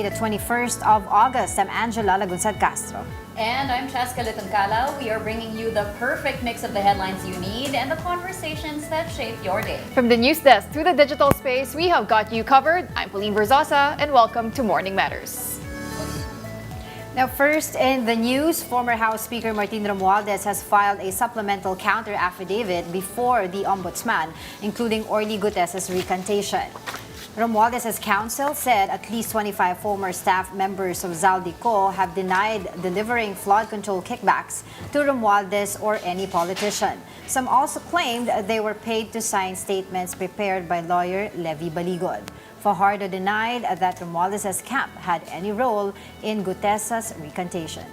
the 21st of August. I'm Angela Lagunsad Castro. And I'm Cheska Lituncala. We are bringing you the perfect mix of the headlines you need and the conversations that shape your day. From the news desk to the digital space, we have got you covered. I'm Pauline Verzosa, and welcome to Morning Matters. Now, first in the news, former House Speaker Martin Romualdez has filed a supplemental counter affidavit before the Ombudsman, including Orly Gutes's recantation. Romualdez's counsel said at least 25 former staff members of Zaldico have denied delivering flood control kickbacks to Romualdez or any politician. Some also claimed they were paid to sign statements prepared by lawyer Levy Baligod. Fajardo denied that Romualdez's camp had any role in Gutes's recantation.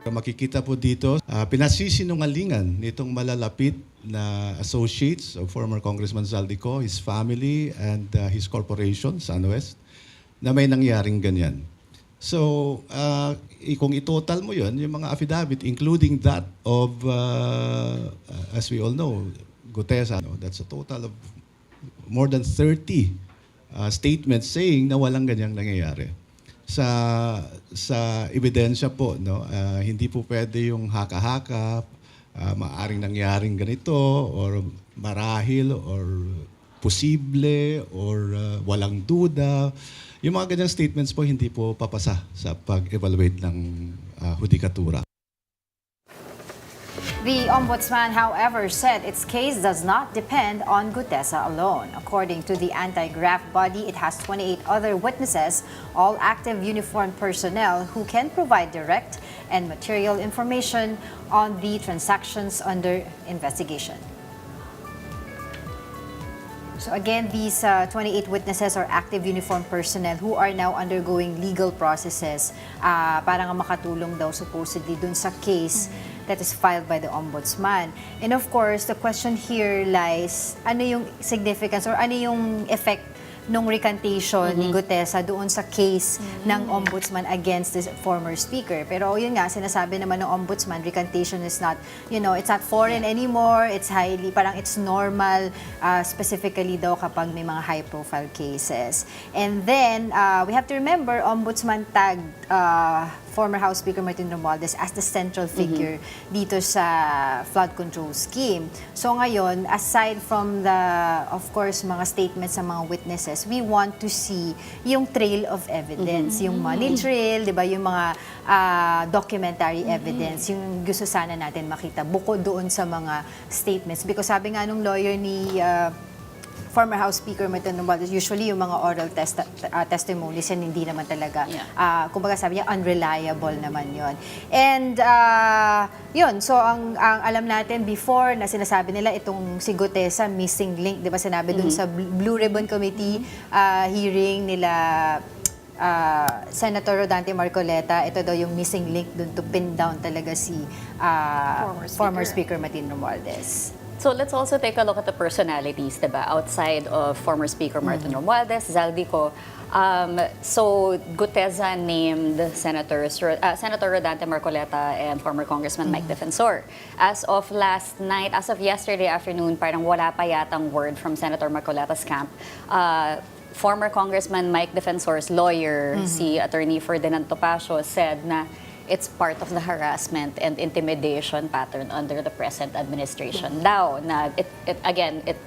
Makikita po dito, pinasisinungalingan nitong malalapit na associates of former Congressman Zaldico, his family, and his corporation, SunWest, na may nangyaring ganyan. So, kung itotal mo yun, yung mga affidavit, including that of, as we all know, Gutesa, that's a total of more than 30 statements saying na walang ganyang nangyayari. Sa ebidensya po, hindi po pwede yung haka-haka, maaring nangyaring ganito, or marahil, or posible, or walang duda. Yung mga ganyang statements po hindi po papasa sa pag-evaluate ng hudikatura. The Ombudsman, however, said its case does not depend on Gutesa alone. According to the anti-graft body, it has 28 other witnesses, all active uniformed personnel who can provide direct and material information on the transactions under investigation. So again, these 28 witnesses are active uniformed personnel who are now undergoing legal processes para nga makatulong daw supposedly dun sa case that is filed by the Ombudsman. And of course, the question here lies, ano yung significance or ano yung effect nung recantation ni Gutesa doon sa case ng Ombudsman against this former speaker. Pero yun nga, sinasabi naman ng Ombudsman, recantation is not, it's not foreign anymore, it's highly, parang it's normal, specifically daw kapag may mga high-profile cases. And then, we have to remember, Ombudsman tagged former House Speaker Martin Romualdez as the central figure dito sa flood control scheme. So ngayon, aside from the, of course, mga statements sa mga witnesses, we want to see yung trail of evidence, yung money trail, di ba, yung mga documentary evidence, yung gusto sana natin makita bukod doon sa mga statements. Because sabi nga nung lawyer ni former House Speaker Martin Romualdez, usually yung mga oral testimonies yan hindi naman talaga, kumbaga sabi niya, unreliable naman yon. And yun, so ang alam natin before na sinasabi nila itong si Gutesa missing link, di ba sinabi dun sa Blue Ribbon Committee hearing nila Senator Rodante Marcoleta, ito daw yung missing link dun to pin down talaga si former Speaker Martin Romualdez. So let's also take a look at the personalities, diba? Outside of former Speaker Martin Romualdez, Zaldico. So Gutesa named Senator Rodante Marcoleta and former Congressman Mike Defensor. As of last night, as of yesterday afternoon, parang wala pa yatang word from Senator Marcoleta's camp. Former Congressman Mike Defensor's lawyer, si Attorney Ferdinand Topacio, said na it's part of the harassment and intimidation pattern under the present administration. Daw, na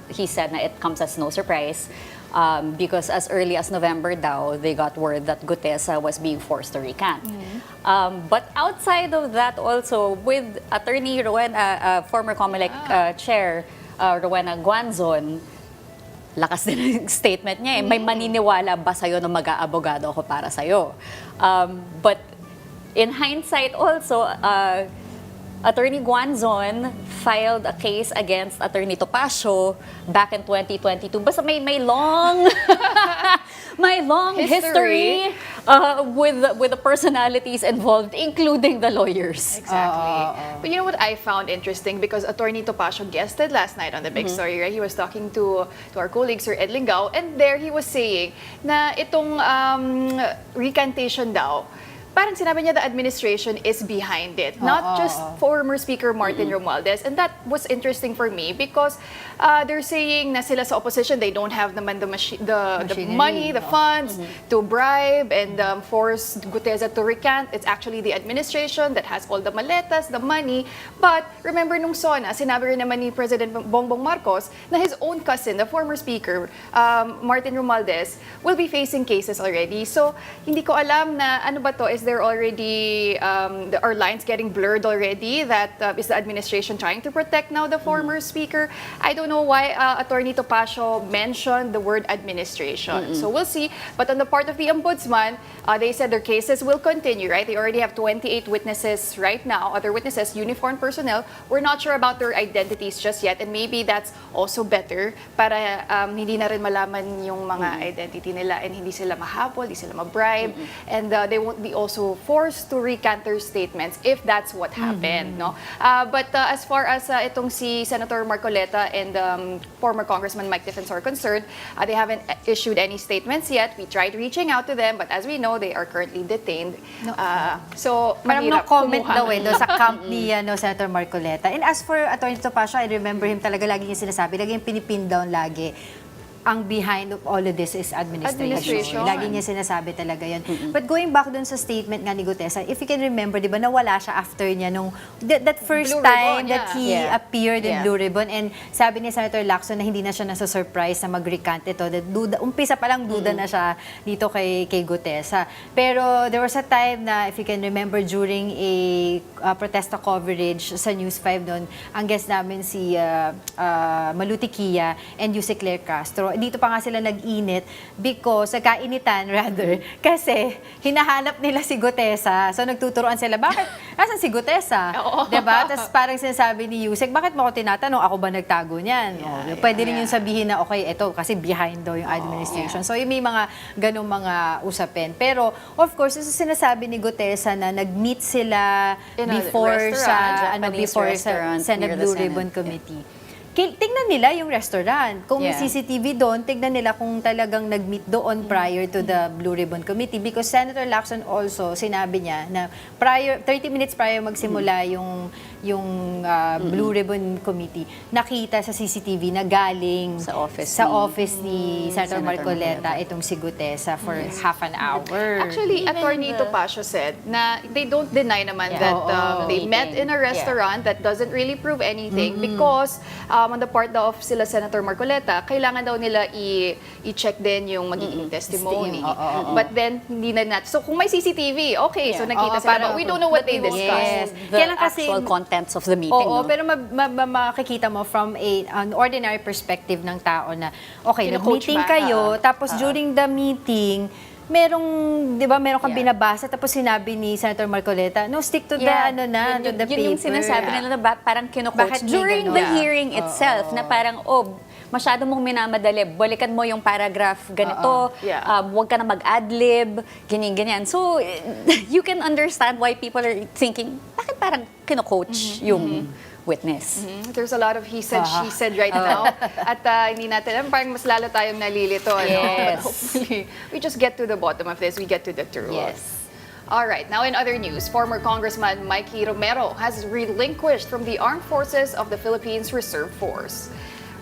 he said na it comes as no surprise because as early as November daw, they got word that Gutesa was being forced to recant. But outside of that also, with Attorney Rowena, former COMELEC Chair Rowena Guanzon, lakas din ang statement niya. May maniniwala ba sa'yo na mag-aabogado ako para sa'yo? But in hindsight also, Attorney Guanzon filed a case against Attorney Topacio back in 2022. Basta may long may long history with the personalities involved, including the lawyers. Exactly. But you know what I found interesting, because Attorney Topacio guested last night on the Big Story, right? He was talking to our colleague, Sir Ed Lingao, and there he was saying na itong recantation daw, parang sinabi niya the administration is behind it, not just former Speaker Martin Romualdez. And that was interesting for me because they're saying na sila sa opposition, they don't have naman the money, the funds to bribe and force Guteza to recant. It's actually the administration that has all the maletas, the money. But remember nung SONA, sinabi rin naman ni President Bongbong Marcos na his own cousin, the former Speaker, Martin Romualdez, will be facing cases already. So, hindi ko alam na ano ba to, is there already, are lines getting blurred already? That is the administration trying to protect now the former Speaker? I don't know why Attorney Topacio mentioned the word administration. So we'll see. But on the part of the Ombudsman, they said their cases will continue, right? They already have 28 witnesses right now, other witnesses, uniformed personnel. We're not sure about their identities just yet, and maybe that's also better para hindi na rin malaman yung mga identity nila and hindi sila mahabol, hindi sila mabribe, and they won't be also forced to recant their statements if that's what happened, no? But as far as itong si Senator Marcoleta and former Congressman Mike Tiffin are concerned, they haven't issued any statements yet. We tried reaching out to them, but as we know, they are currently detained. So, Parang no mahirap comment kumuha. daw doon sa camp ni Senator Marcoleta. And as for Atty. Topacio, I remember him talaga lagi niya sinasabi, lagi yung pinipin down lagi. Ang behind of all of this is administration. Lagi niya sinasabi talaga yan. But going back dun sa statement nga ni Gutesa, if you can remember, di ba, nawala siya after niya nung that first Blue time Ribbon, that he appeared in Blue Ribbon, and sabi ni Senator Lacson na hindi na siya nasa-surprise na mag-recant ito. That umpisa pa lang duda na siya dito kay Gutesa. Pero there was a time na, if you can remember, during a protesta coverage sa News 5 noon, ang guest namin si Maluti Kia and Yusek Claire Castro. Dito pa nga sila nag-init because, nagkainitan rather, kasi hinahanap nila si Gutesa. So nagtuturoan sila, bakit? Nasaan si Gutesa? Diba? Tapos parang sinasabi ni Yusek, bakit mo ako tinatanong? Ako ba nagtago niyan? Pwede rin yung sabihin na, okay, ito, kasi behind daw yung administration. So yung may mga ganong mga usapin. Pero, of course, yung sinasabi ni Gutesa na nag-meet sila before sa Senate Blue Ribbon Committee. Tingnan nila yung restaurant. Kung may CCTV doon, tingnan nila kung talagang nag-meet doon prior to the Blue Ribbon Committee. Because Senator Lacson also, sinabi niya na 30 minutes prior magsimula yung Blue Ribbon Committee, nakita sa CCTV na galing sa office ni Senator Marcoleta itong si Gutesa for half an hour. Actually, Attorney Topacio said na they don't deny naman that they met in a restaurant. That doesn't really prove anything because on the part daw of sila Senator Marcoleta, kailangan daw nila i-check din yung magiging testimony. But then, hindi na natin. So, kung may CCTV, okay, so nakita sila. But we don't know what they discussed. The actual contents of the meeting. Pero makikita mo from an ordinary perspective ng tao na, okay, nag-meeting kayo, tapos during the meeting, meron kang binabasa, tapos sinabi ni Senator Marcoleta, no, stick to the, to the paper. Yun yung sinasabi nila na parang kino-coach during the hearing itself, na parang, masyado mong minamadali, balikan mo yung paragraph ganito, huwag ka na mag-adlib, ganyan. So, you can understand why people are thinking, bakit parang kino-coach yung witness. There's a lot of he said, she said right now. At hindi natin, parang mas lalo tayong nalilito. But hopefully, we just get to the bottom of this. We get to the truth. Yes. All right, now in other news, former Congressman Mikey Romero has relinquished from the Armed Forces of the Philippines Reserve Force.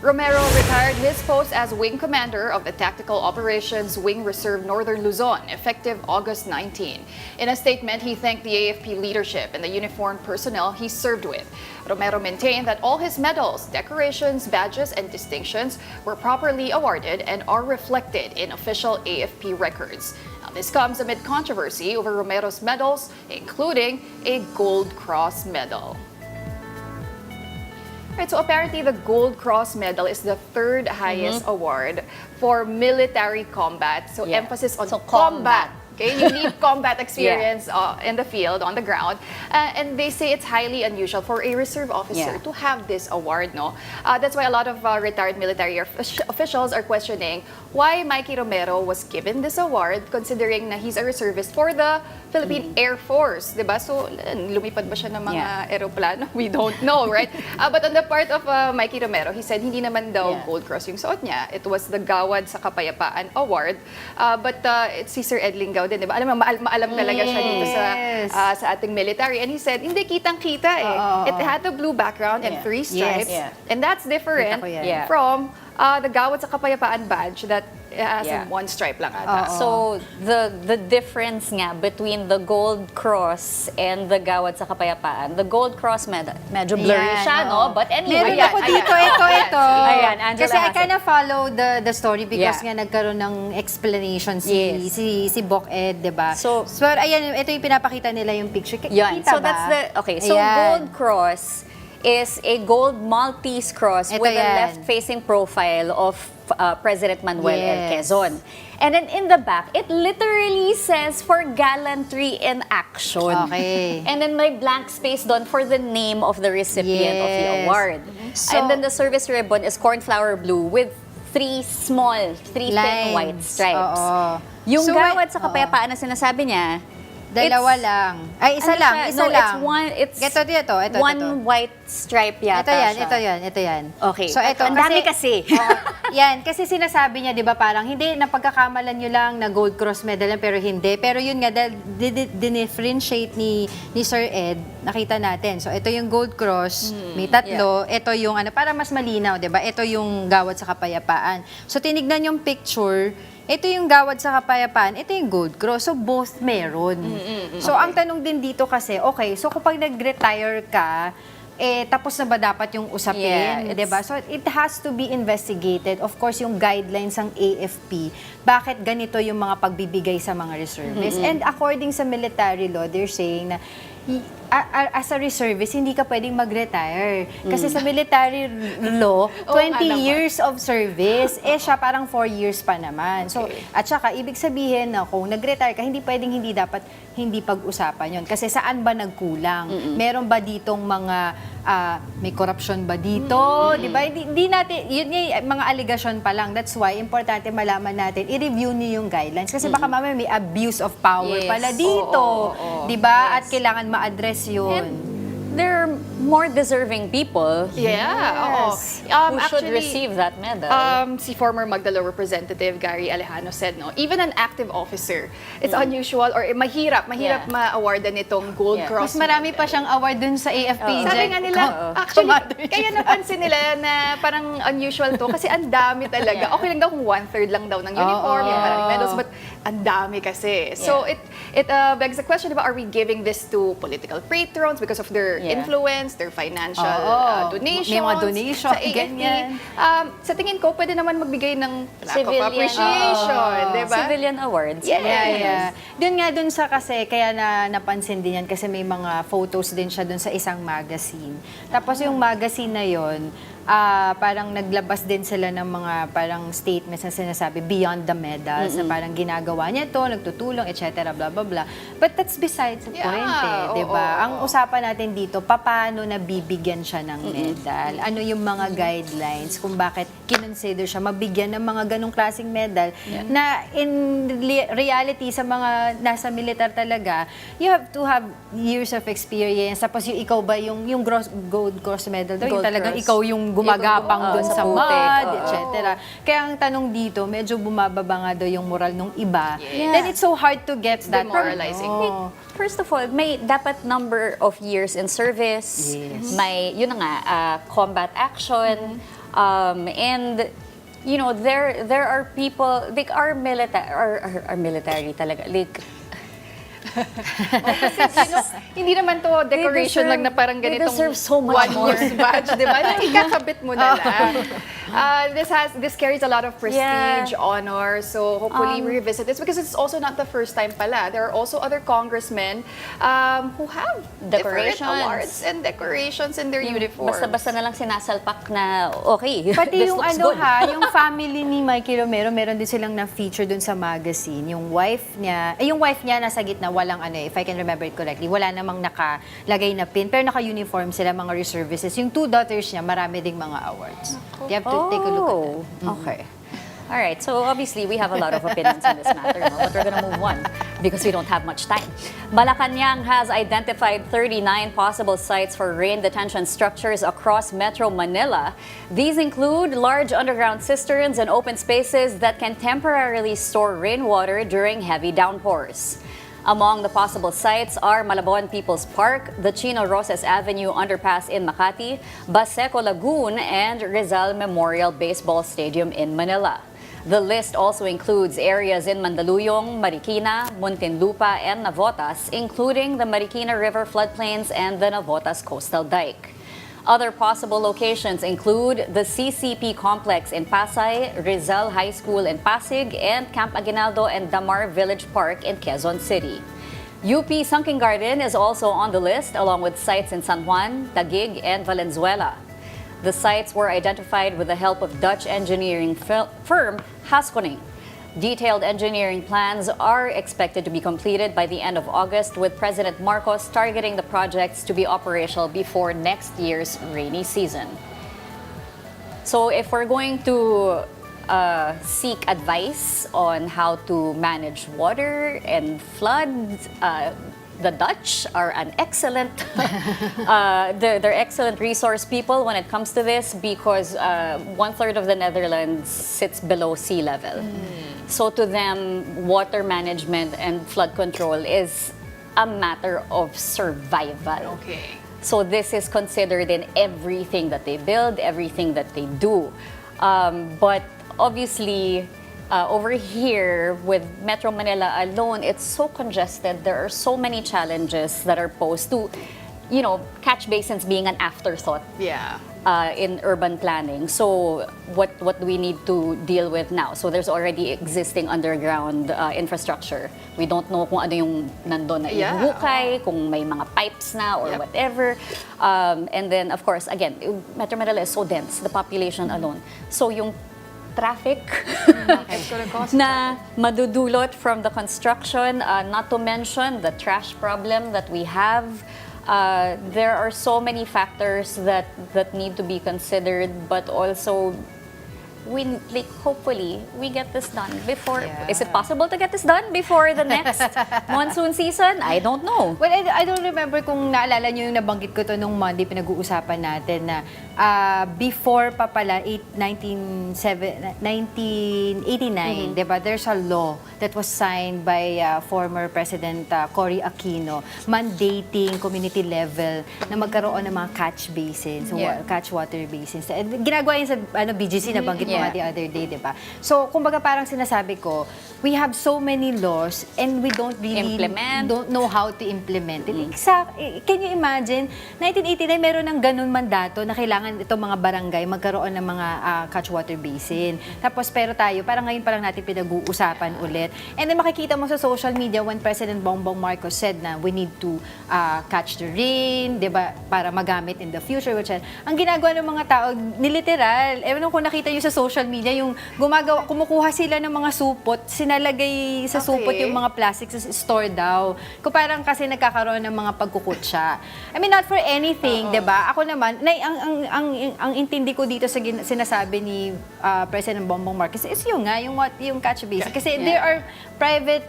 Romero retired his post as Wing Commander of the Tactical Operations Wing Reserve Northern Luzon, effective August 19. In a statement, he thanked the AFP leadership and the uniformed personnel he served with. Romero maintained that all his medals, decorations, badges, and distinctions were properly awarded and are reflected in official AFP records. Now, this comes amid controversy over Romero's medals, including a Gold Cross medal. Right, so apparently the Gold Cross Medal is the third highest award for military combat. So emphasis on combat. Okay, you need combat experience in the field, on the ground. And they say it's highly unusual for a reserve officer to have this award, no? That's why a lot of retired military officials are questioning why Mikey Romero was given this award, considering na he's a reservist for the Philippine Air Force, diba? So, lumipad ba siya ng mga aeroplano? We don't know, right? But on the part of Mikey Romero, he said hindi naman daw Gold Cross yung suot niya. It was the Gawad sa Kapayapaan Award. But it's si Sir Ed Lingao daw din, di ba? Alam mo, maalam talaga siya dito Yes. sa ating military. And he said, hindi, kitang-kita eh. It had a blue background and 3 stripes. Yeah. And that's different Kita ko yan. Yeah. from the Gawad sa Kapayapaan badge that has Yeah. 1 stripe lang ata. So, the difference nga between the Gold Cross and the Gawad sa Kapayapaan, the Gold Cross medyo blurry Ayan, siya, no? oo. But anyway, Meron ako dito, ito. Ayan, Angela Kasi I has it. kind of follow the story because Yeah. nga nagkaroon ng explanation Yes. si Bok Ed, di ba? So- ayan, ito yung pinapakita nila yung picture. Yan. Kita So, ba? that's the, okay, so Ayan. Gold Cross is a gold Maltese cross Ito with a yan. left-facing profile of President Manuel L. Yes. Quezon. And then in the back, it literally says for gallantry in action. Okay. And then may blank space doon for the name of the recipient of the Yes. award. So- And then the service ribbon is cornflower blue with three thin Lines. white stripes. Oo. Yung So, gawad sa oo. kapayapaan na sinasabi niya, Dalawa it's- lang. Ay, isa ano lang, siya? isa No, lang. It's Ito. one white stripe yata siya. Ito yan. Okay. So, ito, Ang dami kasi. Oo, yan, kasi sinasabi niya, di ba, parang hindi, napagkakamalan nyo lang na gold cross medal yan, pero hindi. Pero yun nga, dahil dinifferentiate ni Sir Ed, nakita natin. So, ito yung gold cross, may tatlo. Ito yung, para mas malinaw, di ba? Ito yung gawad sa kapayapaan. So, tinignan yung picture, ito yung gawad sa kapayapaan, ito yung gold cross. So, both meron. So, ang tanong din dito kasi, okay, so kapag nag-retire ka, tapos na ba dapat yung usapin, Yeah, 'di ba? So it has to be investigated. Of course, yung guidelines ng AFP, bakit ganito yung mga pagbibigay sa mga reservists. And according sa military law, they're saying na as a reservist, hindi ka pwedeng mag-retire. Kasi sa military law, 20 years of service, siya parang 4 years pa naman. So, at saka, ibig sabihin na kung nag-retire ka, hindi dapat hindi pag-usapan yon. Kasi saan ba nagkulang? Meron ba ditong mga, may corruption ba dito? Di ba? Hindi natin, yun yung mga allegation pa lang. That's why, importante malaman natin, i-review niyo yung guidelines. Kasi baka mamaya may abuse of power Yes. pala dito. Oo. Di ba? Yes. At kailangan ma-address yun. There are more deserving people Yeah, oo. who should receive that medal. Si former Magdalo Representative Gary Alejano said, no, even an active officer, it's unusual or mahirap Yeah. ma-awardan itong Gold Yeah. Cross. Mas marami pa siyang award dun sa AFP. Sabi Jack. nga nila, actually, kaya napansin nila na parang unusual to kasi ang dami talaga. Yeah. Okay lang daw kung 1/3 lang daw ng uniform, yung maraming medals, but ang dami kasi. So it begs the question, diba, are we giving this to political patrons because of their influence, their financial donations? May mga donation, sa AFP? ganyan. Sa tingin ko, pwede naman magbigay ng plaque of Civilian. appreciation, diba? Civilian awards. Yes. Yeah. Doon nga dun sa kasi, kaya napansin din yan kasi may mga photos din siya dun sa isang magazine. Tapos yung magazine na yon, parang naglabas din sila ng mga parang statements na sinasabi beyond the medals, na parang ginagawa niya to, nagtutulong, etc. blah blah blah. But that's besides the point di ba? Ang usapan natin dito, paano nabibigyan siya ng medal? Ano yung mga guidelines kung bakit kinonsider siya mabigyan ng mga ganong klaseng medal na in reality sa mga nasa militar talaga, you have to have years of experience. Tapos yung ikaw ba yung gold cross medal daw, yung Gold talagang cross. ikaw yung gumagapang dun sa sa putik. mud, Oo. etc. Kaya ang tanong dito, medyo bumababa nga daw yung moral ng iba. Yeah. Then it's so hard to get that. demoralizing. Oo. First of all, may dapat number of years in service. Yes. May, yun na nga, combat action. And, you know, there are people, like our military talaga, like, Hindi naman to decoration deserve- lang na parang they ganitong deserve so much more. year's badge, di ba? Na ikakabit mo na lang. This carries a lot of prestige, honor. So hopefully we revisit this because it's also not the first time pala. There are also other congressmen who have different Decorations. awards and decorations in their uniforms. basta-basta na lang sinasalpak na, okay, Pati this yung looks ano good. yung family ni Mikey Romero, meron din silang na-feature dun sa magazine. Yung wife niya nasa gitna, walang if I can remember it correctly, wala namang nakalagay na pin, pero naka-uniform sila, mga reservists. Yung 2 daughters niya, marami ding mga awards. You have to take a look at that. Okay. All right. So obviously we have a lot of opinions on this matter, no? But we're gonna move on. because we don't have much time. Malacanang has identified 39 possible sites for rain detention structures across Metro Manila. These include large underground cisterns and open spaces that can temporarily store rainwater during heavy downpours. Among the possible sites are Malabon People's Park, the Chino Roses Avenue underpass in Makati, Baseco Lagoon, and Rizal Memorial Baseball Stadium in Manila. The list also includes areas in Mandaluyong, Marikina, Muntinlupa, and Navotas, including the Marikina River floodplains and the Navotas Coastal Dike. Other possible locations include the CCP complex in Pasay, Rizal High School in Pasig, and Camp Aguinaldo and Damar Village Park in Quezon City. UP Sunken Garden is also on the list, along with sites in San Juan, Taguig, and Valenzuela. The sites were identified with the help of Dutch engineering firm Haskoning. Detailed engineering plans are expected to be completed by the end of August, with President Marcos targeting the projects to be operational before next year's rainy season. So if we're going to seek advice on how to manage water and floods, the Dutch are an excellent, they're excellent resource people when it comes to this, because 1/3 of the Netherlands sits below sea level. So to them, water management and flood control is a matter of survival. Okay. So this is considered in everything that they build, everything that they do. But obviously, over here with Metro Manila alone, it's so congested. There are so many challenges that are posed to, catch basins being an afterthought. Yeah. In urban planning. So what do we need to deal with now? So there's already existing underground infrastructure. We don't know kung ano yung nandun na ihuhukay, kung may mga pipes na or whatever. And then, of course, again, Metro Manila is so dense, the population alone. So yung traffic na madudulot from the construction, not to mention the trash problem that we have. There are so many factors that need to be considered, but also hopefully we get this done before. Yeah. Is it possible to get this done before the next monsoon season? I don't know. Well, I don't remember kung naalala nyo yung nabanggit ko to nung Monday, pinag-uusapan natin na before pa pala, 1989, diba, there's a law that was signed by former President Cory Aquino mandating community level na magkaroon ng mga catch basins, catch water basins. Ginagawa yun sa BGC, nabanggit mo nga the other day, diba? So, kumbaga parang sinasabi ko, we have so many laws and we don't really don't know how to implement it. Can you imagine, 1989, meron ng ganun mandato na kailangan itong mga barangay magkaroon ng mga catch water basin. Tapos pero tayo, parang ngayon pa lang natin pinag-uusapan ulit. And then makikita mo sa social media when President Bongbong Marcos said na we need to catch the rain, diba, para magamit in the future. Which, ang ginagawa ng mga tao, niliteral. Ewan kung nakita nyo sa social media, yung kumukuha sila ng mga supot, sinalagay sa supot yung mga plastics, store daw. Kung parang kasi nagkakaroon ng mga pagkukutsya. I mean, not for anything, diba? Ako naman, ang intindi ko dito sa sinasabi ni President Bongbong Marcos is yung catch basin. Kasi there are private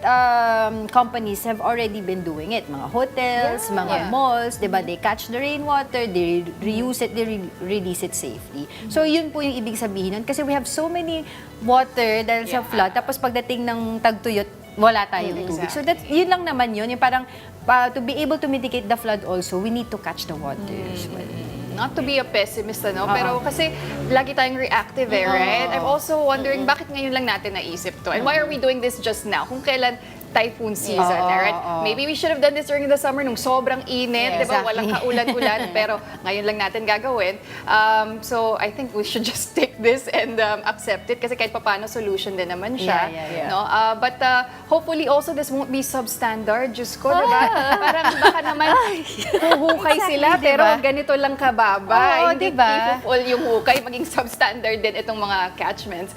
companies have already been doing it. Mga hotels, mga malls, diba? They catch the rainwater, they reuse it, they release it safely. So yun po yung ibig sabihin nun. Kasi we have so many water dahil sa flood. Tapos pagdating ng tagtuyot, wala tayong tubig. So yun lang naman yun. Yung parang to be able to mitigate the flood also, we need to catch the water as well. Not to be a pessimist, pero kasi lagi tayong reactive right? I'm also wondering, bakit ngayon lang natin naisip to? And why are we doing this just now? Kung kailan typhoon season, right? Maybe we should have done this during the summer nung sobrang init, diba? Walang kaulan-ulan, pero ngayon lang natin gagawin. So I think we should just take this and accept it kasi kahit paano solution din naman siya. No? But hopefully also this won't be substandard. Diyos ko, diba? Parang baka naman huhukay sila, pero ganito lang kababa. Hindi full yung hukay, maging substandard din itong mga catchments.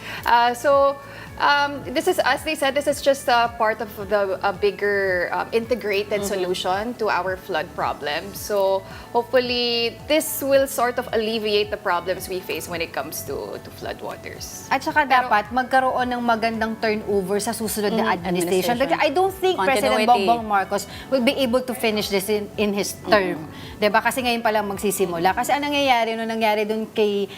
This is, as they said, this is just part of a bigger integrated solution to our flood problem. So hopefully this will sort of alleviate the problems we face when it comes to floodwaters. At saka dapat magkaroon ng magandang turnover sa susunod na administration. administration. I don't think President Continuity. Bongbong Marcos will be able to finish this in his term. 'Di ba? Kasi ngayon pa lang magsisimula. Kasi ang nangyari dun kay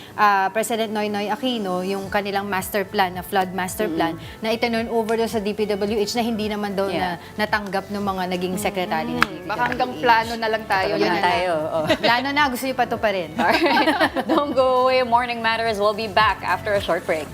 President Noynoy Aquino, yung kanilang master plan, na flood master plan, na itinurn over doon sa DPWH na hindi naman daw na natanggap ng mga naging secretary ng DPWH. Baka hanggang plano na lang tayo. Yun tayo. Oh. Plano na, gusto niyo pa to pa rin. Alright. Don't go away. Morning Matters will be back after a short break.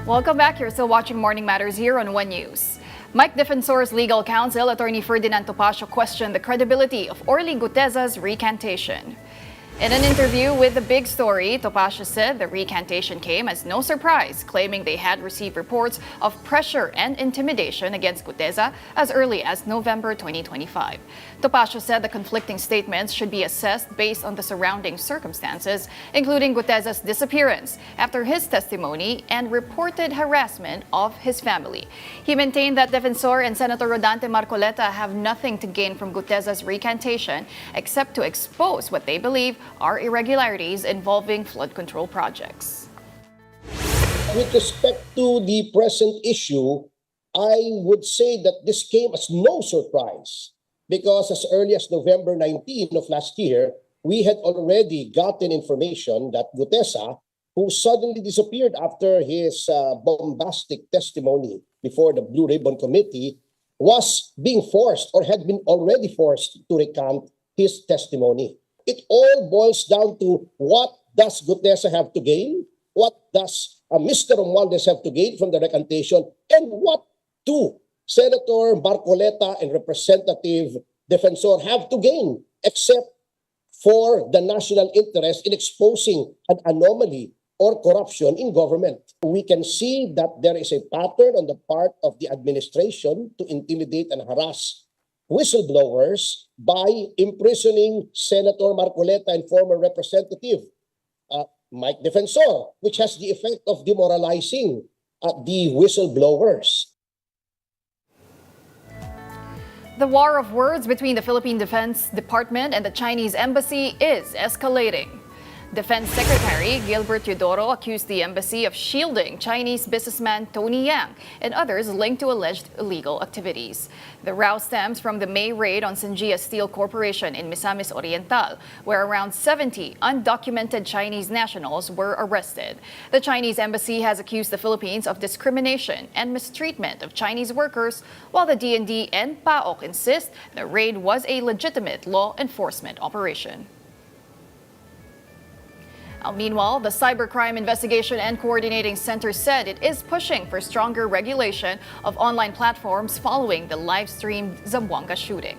Welcome back. You're still watching Morning Matters here on One News. Mike Defensor's legal counsel, Attorney Ferdinand Topacio, questioned the credibility of Orly Guteza's recantation. In an interview with The Big Story, Topacio said the recantation came as no surprise, claiming they had received reports of pressure and intimidation against Guteza as early as November 2025. Topacio said the conflicting statements should be assessed based on the surrounding circumstances, including Guteza's disappearance after his testimony and reported harassment of his family. He maintained that Defensor and Senator Rodante Marcoleta have nothing to gain from Guteza's recantation except to expose what they believe are irregularities involving flood control projects. With respect to the present issue, I would say that this came as no surprise because as early as November 19 of last year, we had already gotten information that Guteza, who suddenly disappeared after his bombastic testimony before the Blue Ribbon Committee, was being forced or had been already forced to recant his testimony. It all boils down to what does Guteza have to gain, what does Mr. Romualdez have to gain from the recantation, and what do Senator Marcoleta and Representative Defensor have to gain, except for the national interest in exposing an anomaly or corruption in government. We can see that there is a pattern on the part of the administration to intimidate and harass whistleblowers by imprisoning Senator Marcoleta and former Representative Mike Defensor, which has the effect of demoralizing the whistleblowers. The war of words between the Philippine Defense Department and the Chinese Embassy is escalating. Defense Secretary Gilbert Teodoro accused the embassy of shielding Chinese businessman Tony Yang and others linked to alleged illegal activities. The row stems from the May raid on Sanjia Steel Corporation in Misamis Oriental, where around 70 undocumented Chinese nationals were arrested. The Chinese embassy has accused the Philippines of discrimination and mistreatment of Chinese workers, while the DND and PAOK insist the raid was a legitimate law enforcement operation. Meanwhile, the Cybercrime Investigation and Coordinating Center said it is pushing for stronger regulation of online platforms following the Livestream Zamboanga shooting.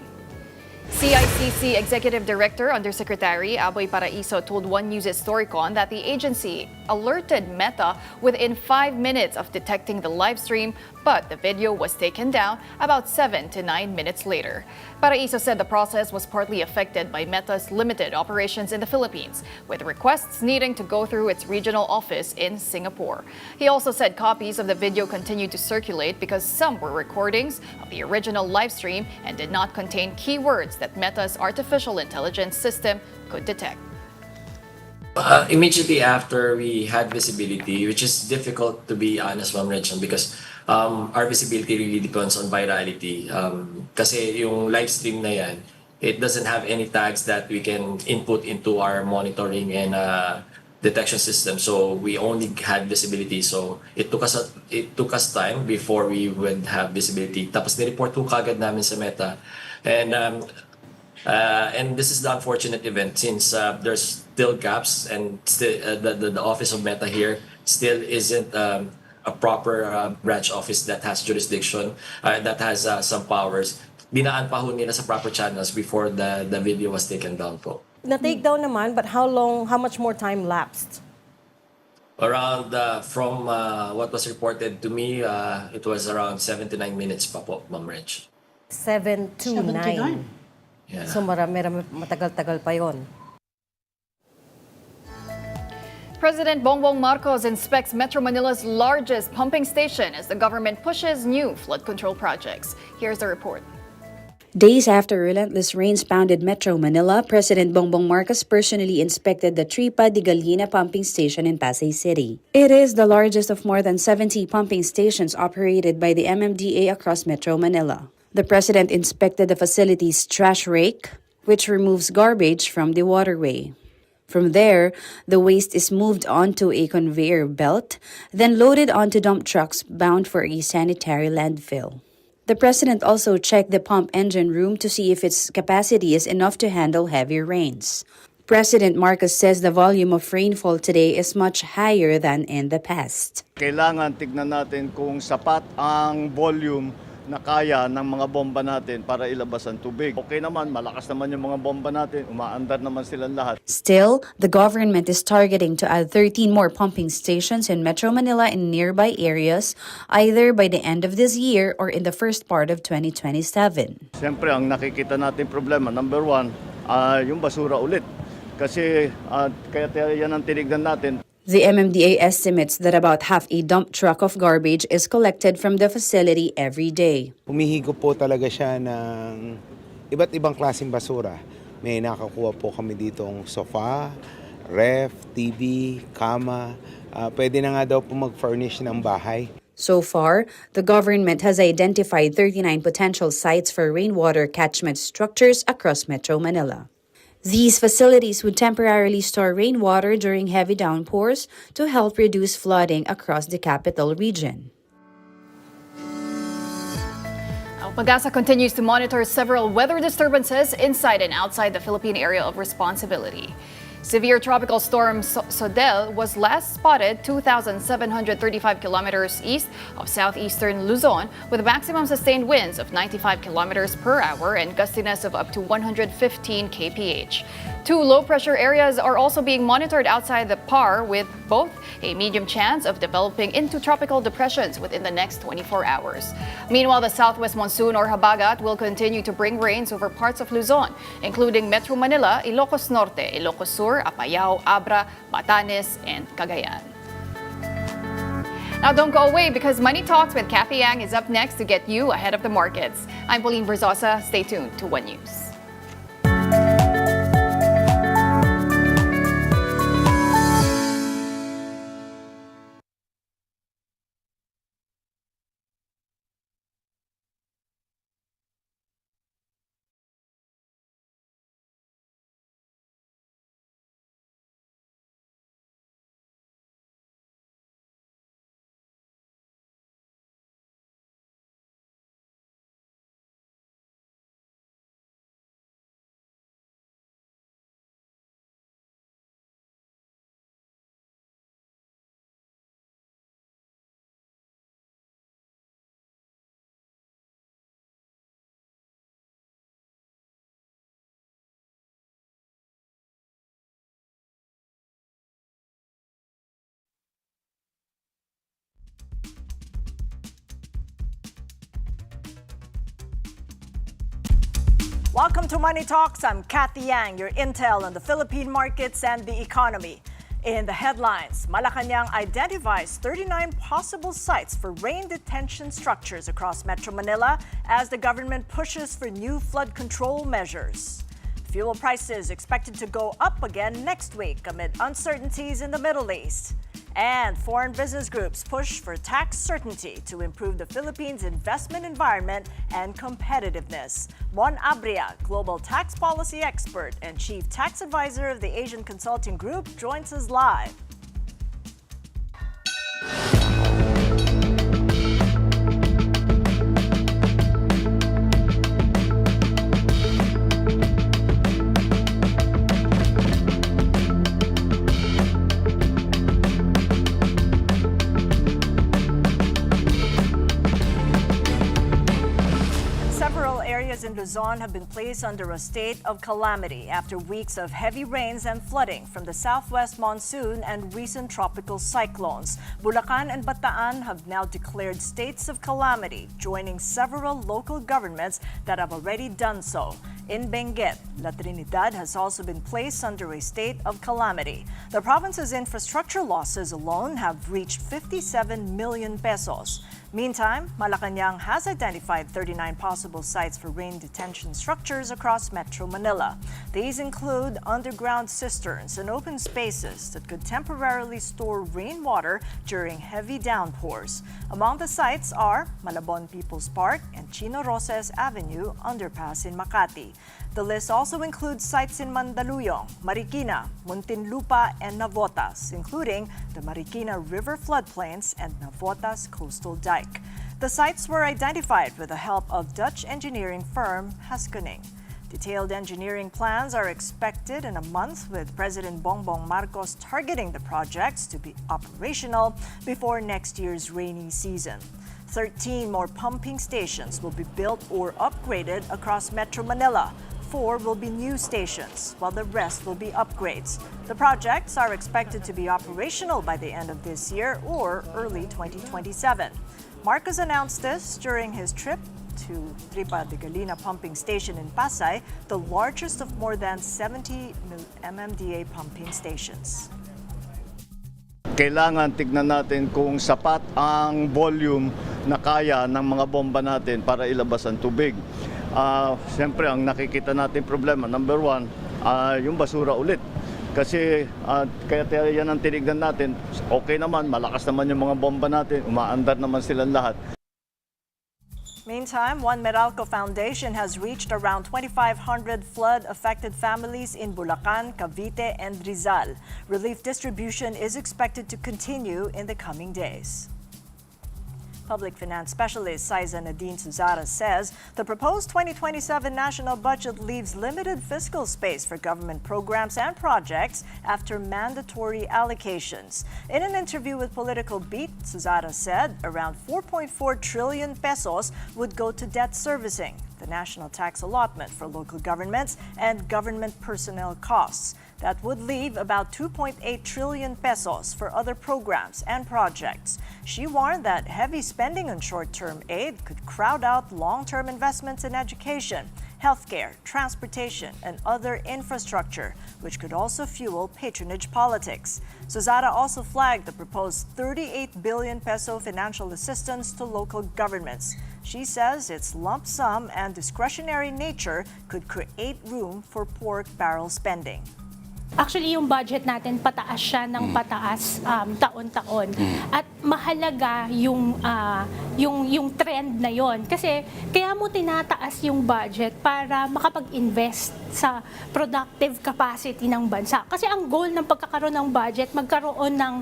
CICC Executive Director Undersecretary Aboy Paraiso told One News Historicon that the agency alerted Meta within 5 minutes of detecting the live stream, but the video was taken down about 7 to 9 minutes later. Paraiso said the process was partly affected by Meta's limited operations in the Philippines, with requests needing to go through its regional office in Singapore. He also said copies of the video continued to circulate because some were recordings of the original live stream and did not contain keywords that Meta's artificial intelligence system could detect. Immediately after we had visibility, which is difficult to be honest, Ma'am Rachel, because our visibility really depends on virality. Kasi yung live stream na yan, it doesn't have any tags that we can input into our monitoring and detection system. So we only had visibility. So it took us time before we would have visibility. Tapos ni-report ko kagad namin sa Meta. And this is the unfortunate event since there's still gaps and still the office of Meta here still isn't a proper branch office that has jurisdiction, that has some powers. Dinaan pa ho nila sa proper channels before the video was taken down po. Na-take down naman, but how much more time lapsed? Around from what was reported to me, it was around 7 to 9 minutes pa po, Ma'am Reg. 7 to 9. Yeah. So matagal-tagal pa yon. President Bongbong Marcos inspects Metro Manila's largest pumping station as the government pushes new flood control projects. Here's the report. Days after relentless rains pounded Metro Manila, President Bongbong Marcos personally inspected the Tripa de Gallina pumping station in Pasay City. It is the largest of more than 70 pumping stations operated by the MMDA across Metro Manila. The president inspected the facility's trash rake, which removes garbage from the waterway. From there, the waste is moved onto a conveyor belt, then loaded onto dump trucks bound for a sanitary landfill. The president also checked the pump engine room to see if its capacity is enough to handle heavy rains. President Marcos says the volume of rainfall today is much higher than in the past. Kailangan tignan natin kung sapat ang volume na kaya ng mga bomba natin para ilabas ang tubig. Okay naman, malakas naman yung mga bomba natin, umaandar naman silang lahat. Still, the government is targeting to add 13 more pumping stations in Metro Manila and nearby areas, either by the end of this year or in the first part of 2027. Siyempre, ang nakikita natin problema, number one, yung basura ulit. Kasi kaya yan ang tinignan natin. The MMDA estimates that about half a dump truck of garbage is collected from the facility every day. Humihigop po talaga siya ng iba't ibang klaseng basura. May nakakuha po kami ditong sofa, ref, TV, kama. Pwede na nga daw po mag-furnish ng bahay. So far, the government has identified 39 potential sites for rainwater catchment structures across Metro Manila. These facilities would temporarily store rainwater during heavy downpours to help reduce flooding across the capital region. Pag-asa continues to monitor several weather disturbances inside and outside the Philippine area of responsibility. Severe tropical storm Sodel was last spotted 2,735 kilometers east of southeastern Luzon with maximum sustained winds of 95 kilometers per hour and gustiness of up to 115 kph. Two low-pressure areas are also being monitored outside the PAR with both a medium chance of developing into tropical depressions within the next 24 hours. Meanwhile, the southwest monsoon or habagat will continue to bring rains over parts of Luzon, including Metro Manila, Ilocos Norte, Ilocos Sur, Apayao, Abra, Batanes, and Cagayan. Now don't go away because Money Talks with Kathy Yang is up next to get you ahead of the markets. I'm Pauline Berzosa. Stay tuned to One News. Welcome to Money Talks. I'm Kathy Yang, your intel on the Philippine markets and the economy. In the headlines, Malacanang identifies 39 possible sites for rain detention structures across Metro Manila as the government pushes for new flood control measures. Fuel prices expected to go up again next week amid uncertainties in the Middle East. And foreign business groups push for tax certainty to improve the Philippines' investment environment and competitiveness. Mon Abria, global tax policy expert and chief tax advisor of the Asian Consulting Group, joins us live. In Luzon have been placed under a state of calamity after weeks of heavy rains and flooding from the southwest monsoon and recent tropical cyclones. Bulacan and Bataan have now declared states of calamity, joining several local governments that have already done so. In Benguet, La Trinidad has also been placed under a state of calamity. The province's infrastructure losses alone have reached 57 million pesos. Meantime, Malacanang has identified 39 possible sites for rain detention structures across Metro Manila. These include underground cisterns and open spaces that could temporarily store rainwater during heavy downpours. Among the sites are Malabon People's Park and Chino Roses Avenue underpass in Makati. The list also includes sites in Mandaluyong, Marikina, Muntinlupa, and Navotas, including the Marikina River floodplains and Navotas Coastal Dike. The sites were identified with the help of Dutch engineering firm Haskoning. Detailed engineering plans are expected in a month, with President Bongbong Marcos targeting the projects to be operational before next year's rainy season. 13 more pumping stations will be built or upgraded across Metro Manila. 4 will be new stations, while the rest will be upgrades. The projects are expected to be operational by the end of this year or early 2027. Marcos announced this during his trip to Tripa de Galina pumping station in Pasay, the largest of more than 70 MMDA pumping stations. Kailangan tignan natin kung sapat ang volume na kaya ng mga bomba natin para ilabas ang tubig. Siyempre, ang nakikita natin problema, number one, yung basura ulit. Kasi kaya yan ang tinignan natin, okay naman, malakas naman yung mga bomba natin, umaandar naman silang lahat. Meantime, One Meralco Foundation has reached around 2,500 flood-affected families in Bulacan, Cavite, and Rizal. Relief distribution is expected to continue in the coming days. Public Finance Specialist Saiza Nadine Suzara says the proposed 2027 national budget leaves limited fiscal space for government programs and projects after mandatory allocations. In an interview with Political Beat, Suzara said around 4.4 trillion pesos would go to debt servicing, the national tax allotment for local governments, and government personnel costs. That would leave about 2.8 trillion pesos for other programs and projects. She warned that heavy spending on short-term aid could crowd out long-term investments in education, healthcare, transportation, and other infrastructure, which could also fuel patronage politics. Suzara also flagged the proposed 38 billion peso financial assistance to local governments. She says its lump sum and discretionary nature could create room for pork barrel spending. Actually, yung budget natin, pataas siya ng pataas taon-taon. At mahalaga yung trend na yon. Kasi kaya mo tinataas yung budget para makapag-invest sa productive capacity ng bansa. Kasi ang goal ng pagkakaroon ng budget, magkaroon ng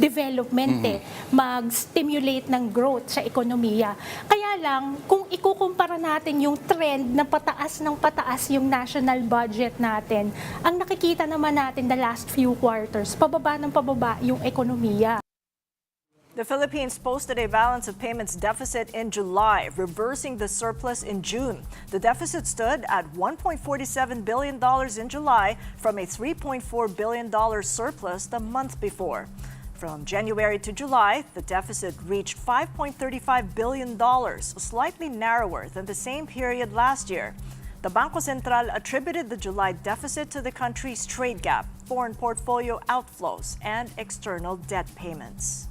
development, mag-stimulate ng growth sa ekonomiya. Kaya lang, kung ikukumpara natin yung trend na pataas ng pataas yung national budget natin, ang nakikita naman natin the last few quarters, pababa ng pababa yung ekonomiya. The Philippines posted a balance of payments deficit in July, reversing the surplus in June. The deficit stood at $1.47 billion in July from a $3.4 billion surplus the month before. From January to July, the deficit reached $5.35 billion, slightly narrower than the same period last year. The Bangko Sentral attributed the July deficit to the country's trade gap, foreign portfolio outflows, and external debt payments.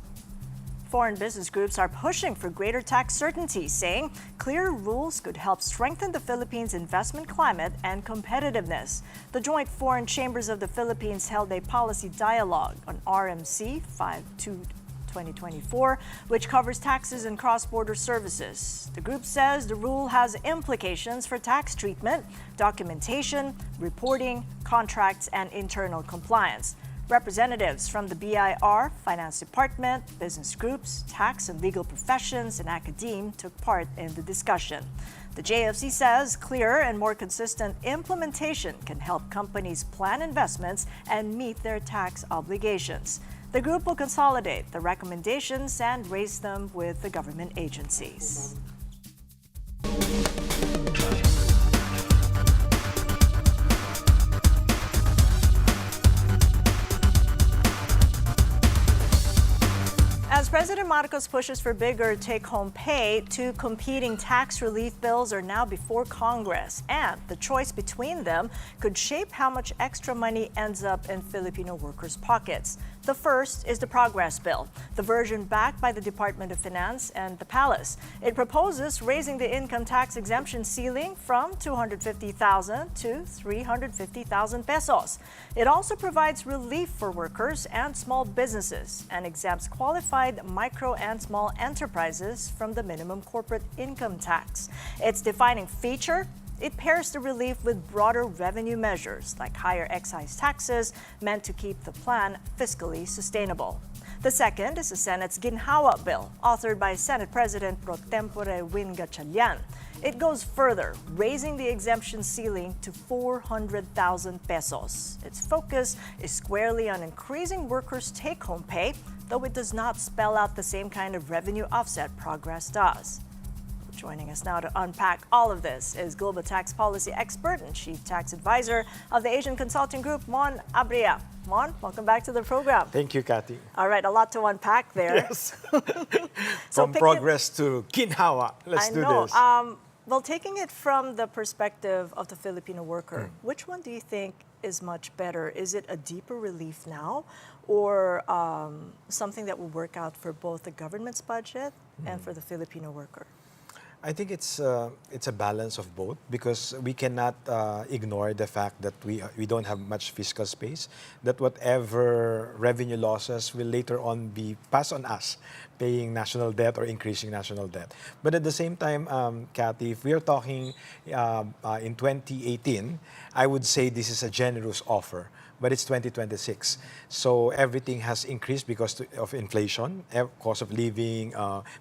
Foreign business groups are pushing for greater tax certainty, saying clearer rules could help strengthen the Philippines' investment climate and competitiveness. The Joint Foreign Chambers of the Philippines held a policy dialogue on RMC 5/2024, which covers taxes and cross-border services. The group says the rule has implications for tax treatment, documentation, reporting, contracts, and internal compliance. Representatives from the BIR, Finance Department, business groups, tax and legal professions, and academe took part in the discussion. The JFC says clearer and more consistent implementation can help companies plan investments and meet their tax obligations. The group will consolidate the recommendations and raise them with the government agencies. As President Marcos pushes for bigger take-home pay, two competing tax relief bills are now before Congress, and the choice between them could shape how much extra money ends up in Filipino workers' pockets. The first is the Progress Bill, the version backed by the Department of Finance and the Palace. It proposes raising the income tax exemption ceiling from 250,000 to 350,000 pesos. It also provides relief for workers and small businesses and exempts qualified micro and small enterprises from the minimum corporate income tax. Its defining feature: it pairs the relief with broader revenue measures like higher excise taxes meant to keep the plan fiscally sustainable. The second is the Senate's Ginhawa Bill, authored by Senate President Pro Tempore Win Gatchalian. It goes further, raising the exemption ceiling to 400,000 pesos. Its focus is squarely on increasing workers' take-home pay, though it does not spell out the same kind of revenue offset Progress does. Joining us now to unpack all of this is global tax policy expert and chief tax advisor of the Asian Consulting Group, Mon Abria. Mon, welcome back to the program. Thank you, Kathy. All right, a lot to unpack there. Yes. So From Progress to Ginhawa. Let's do this. Well, taking it from the perspective of the Filipino worker, which one do you think is much better? Is it a deeper relief now, or something that will work out for both the government's budget and for the Filipino worker? I think it's a balance of both, because we cannot ignore the fact that we don't have much fiscal space, that whatever revenue losses will later on be passed on us, paying national debt or increasing national debt. But at the same time, Kathy, if we are talking in 2018, I would say this is a generous offer. But it's 2026. So everything has increased because of inflation, cost of living,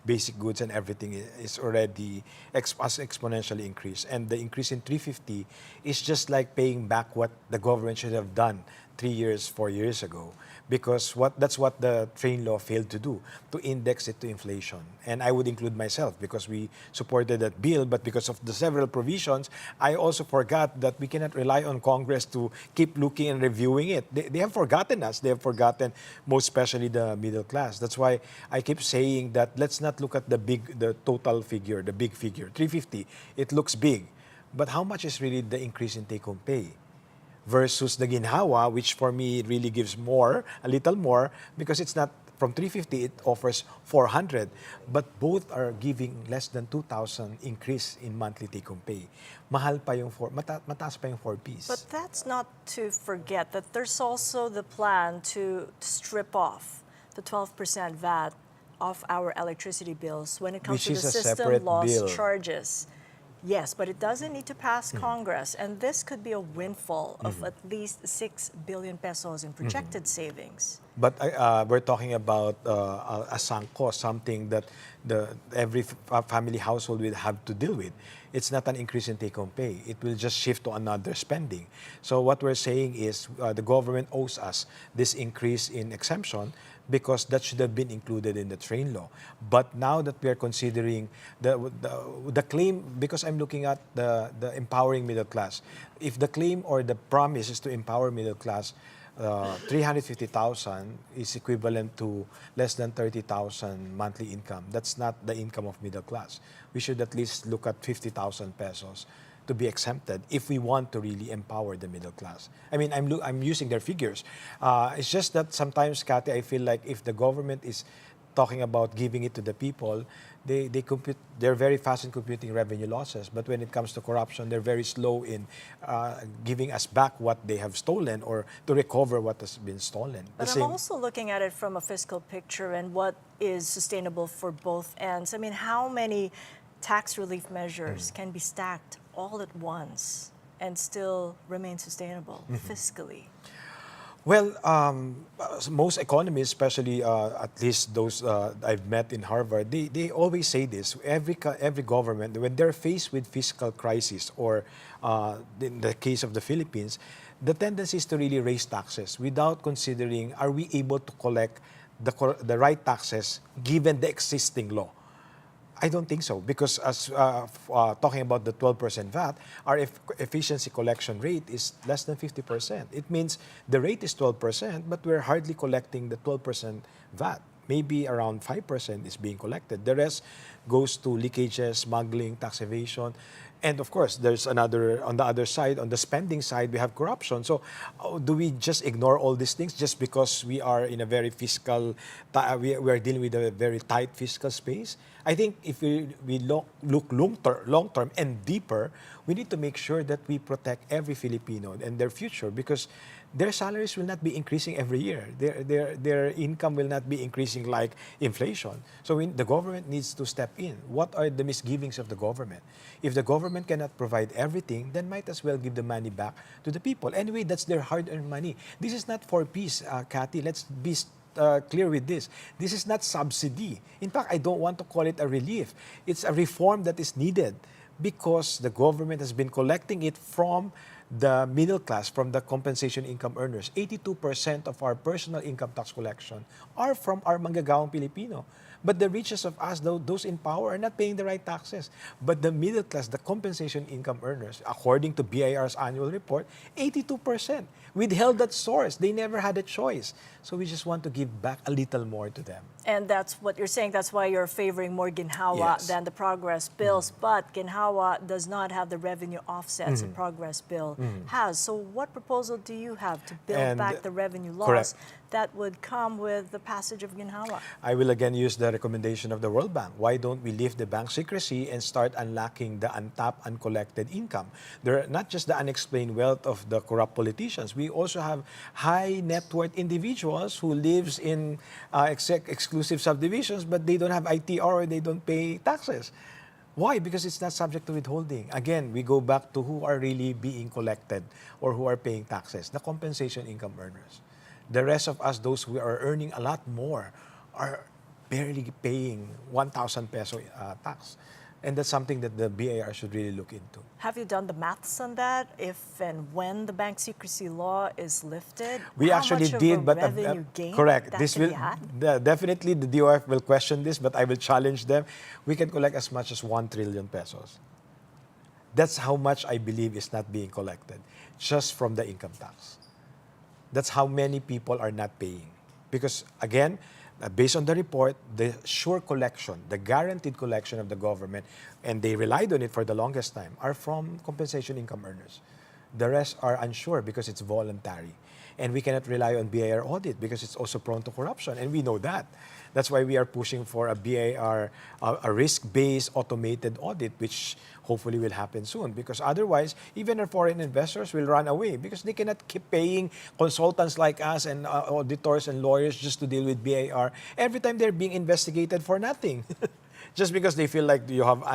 basic goods and everything is already has exponentially increased. And the increase in 350 is just like paying back what the government should have done 3 years, 4 years ago. Because that's what the train law failed to do, to index it to inflation. And I would include myself, because we supported that bill, but because of the several provisions, I also forgot that we cannot rely on Congress to keep looking and reviewing it. They have forgotten us. They have forgotten most especially the middle class. That's why I keep saying that let's not look at the total figure, the big figure. 350, it looks big. But how much is really the increase in take-home pay? Versus the Ginhawa, which for me really gives more, a little more, because it's not from 350, it offers 400, but both are giving less than 2,000 increase in monthly take-home pay. Mahal pa yung mataas pa yung 4-piece. But that's not to forget that there's also the plan to strip off the 12% VAT off our electricity bills when it comes to the system loss charges. Yes, but it doesn't need to pass Congress, and this could be a windfall of at least 6 billion pesos in projected savings. But we're talking about a sunk cost, something that every family household will have to deal with. It's not an increase in take-home pay. It will just shift to another spending. So what we're saying is the government owes us this increase in exemption, because that should have been included in the train law. But now that we are considering the claim, because I'm looking at the empowering middle class, if the claim or the promise is to empower middle class, 350,000 is equivalent to less than 30,000 monthly income. That's not the income of middle class. We should at least look at 50,000 pesos to be exempted if we want to really empower the middle class. I mean, I'm using their figures. It's just that sometimes, Kathy, I feel like if the government is talking about giving it to the people, they're very fast in computing revenue losses. But when it comes to corruption, they're very slow in giving us back what they have stolen or to recover what has been stolen. But I'm also looking at it from a fiscal picture and what is sustainable for both ends. I mean, how many tax relief measures can be stacked all at once and still remain sustainable fiscally? Well, most economists, especially at least those I've met in Harvard, they always say this. Every government, when they're faced with fiscal crisis, or in the case of the Philippines, the tendency is to really raise taxes without considering, are we able to collect the right taxes given the existing law? I don't think so, because as talking about the 12% VAT, our efficiency collection rate is less than 50%. It means the rate is 12%, but we're hardly collecting the 12% VAT. Maybe around 5% is being collected. The rest goes to leakages, smuggling, tax evasion. And of course, there's another, on the other side, on the spending side, we have corruption. So do we just ignore all these things just because we are in a very fiscal, we are dealing with a very tight fiscal space? I think if we look long term and deeper, we need to make sure that we protect every Filipino and their future, because their salaries will not be increasing every year. Their income will not be increasing like inflation. So the government needs to step in. What are the misgivings of the government? If the government cannot provide everything, then might as well give the money back to the people. Anyway, that's their hard-earned money. This is not for peace, Kathy. Let's be clear with this. This is not subsidy. In fact, I don't want to call it a relief. It's a reform that is needed because the government has been collecting it from the middle class, from the compensation income earners. 82% of our personal income tax collection are from our manggagawang Pilipino. But the richest of us, those in power, are not paying the right taxes. But the middle class, the compensation income earners, according to BIR's annual report, 82% withheld that source. They never had a choice. So we just want to give back a little more to them. And that's what you're saying. That's why you're favoring more ginhawa than the progress bills. But ginhawa does not have the revenue offsets a progress bill has. So what proposal do you have to build back the revenue loss that would come with the passage of ginhawa? I will again use the recommendation of the World Bank. Why don't we lift the bank secrecy and start unlocking the untapped, uncollected income? There are not just the unexplained wealth of the corrupt politicians. We also have high net worth individuals who lives in exclusive subdivisions, but they don't have ITR or they don't pay taxes. Why? Because it's not subject to withholding. Again, we go back to who are really being collected or who are paying taxes, the compensation income earners. The rest of us, those who are earning a lot more, are barely paying 1,000 peso tax. And that's something that the BIR should really look into. Have you done the maths on that? If and when the bank secrecy law is lifted, we how actually much of did, a but revenue gain correct. that This can will be had? definitely the DOF will question this, but I will challenge them. We can collect as much as 1 trillion pesos. That's how much I believe is not being collected, just from the income tax. That's how many people are not paying, because again, based on the report, the sure collection, the guaranteed collection of the government, and they relied on it for the longest time, are from compensation income earners. The rest are unsure because it's voluntary. And we cannot rely on BIR audit because it's also prone to corruption, and we know that. That's why we are pushing for a BIR, a risk-based automated audit, which hopefully will happen soon. Because otherwise, even our foreign investors will run away because they cannot keep paying consultants like us and auditors and lawyers just to deal with BIR every time they're being investigated for nothing. Just because they feel like you have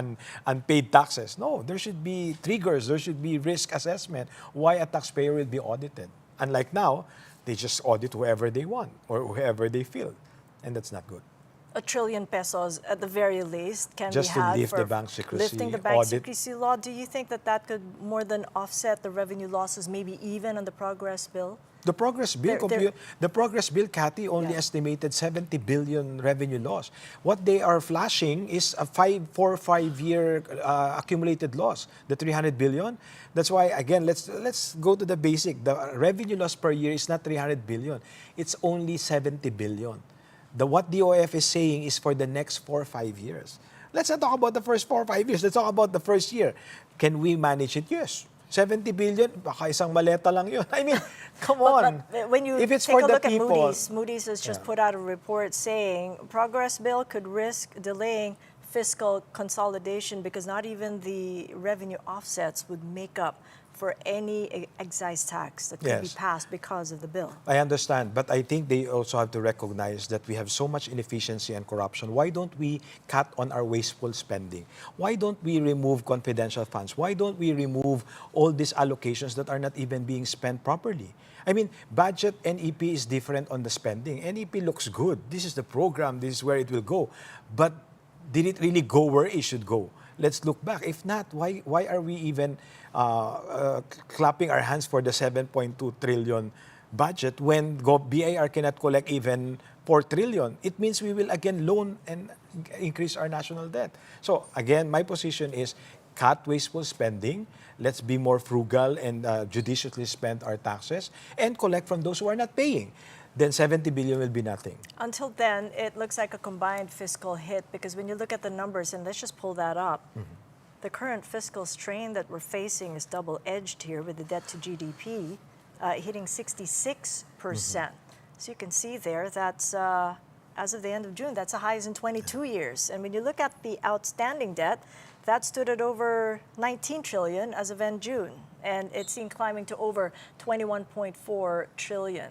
unpaid taxes. No, there should be triggers, there should be risk assessment why a taxpayer will be audited. Unlike now, they just audit whoever they want or whoever they feel. And that's not good. 1 trillion pesos at the very least can Just be had to lift for the bank secrecy, lifting the bank audit. secrecy law. Do you think that that could more than offset the revenue losses, maybe even on the progress bill? The progress bill, the progress bill, Kathy, only Yeah. estimated 70 billion revenue loss. What they are flashing is a 4 or 5 year accumulated loss, the 300 billion. That's why, again, let's go to the basic. The revenue loss per year is not 300 billion. It's only 70 billion. What DOF is saying is for the next 4 or 5 years. Let's not talk about the first 4 or 5 years. Let's talk about the first year. Can we manage it? Yes. 70 billion, baka isang maleta lang yun. I mean, come on. But when you if it's take for a the look people, at Moody's has just put out a report saying progress bill could risk delaying fiscal consolidation because not even the revenue offsets would make up for any excise tax that could be Yes. passed because of the bill. I understand, but I think they also have to recognize that we have so much inefficiency and corruption. Why don't we cut on our wasteful spending? Why don't we remove confidential funds? Why don't we remove all these allocations that are not even being spent properly? I mean, budget NEP is different on the spending. NEP looks good. This is the program. This is where it will go. But did it really go where it should go? Let's look back. If not, why are we even clapping our hands for the 7.2 trillion budget when BIR cannot collect even 4 trillion? It means we will again loan and increase our national debt. So again, my position is cut wasteful spending. Let's be more frugal and judiciously spend our taxes and collect from those who are not paying. Then 70 billion will be nothing. Until then, it looks like a combined fiscal hit because when you look at the numbers, and let's just pull that up, the current fiscal strain that we're facing is double-edged here with the debt to GDP hitting 66%. So you can see there that's, as of the end of June, that's the highest in 22 years. And when you look at the outstanding debt, that stood at over 19 trillion as of end June. And it's seen climbing to over 21.4 trillion.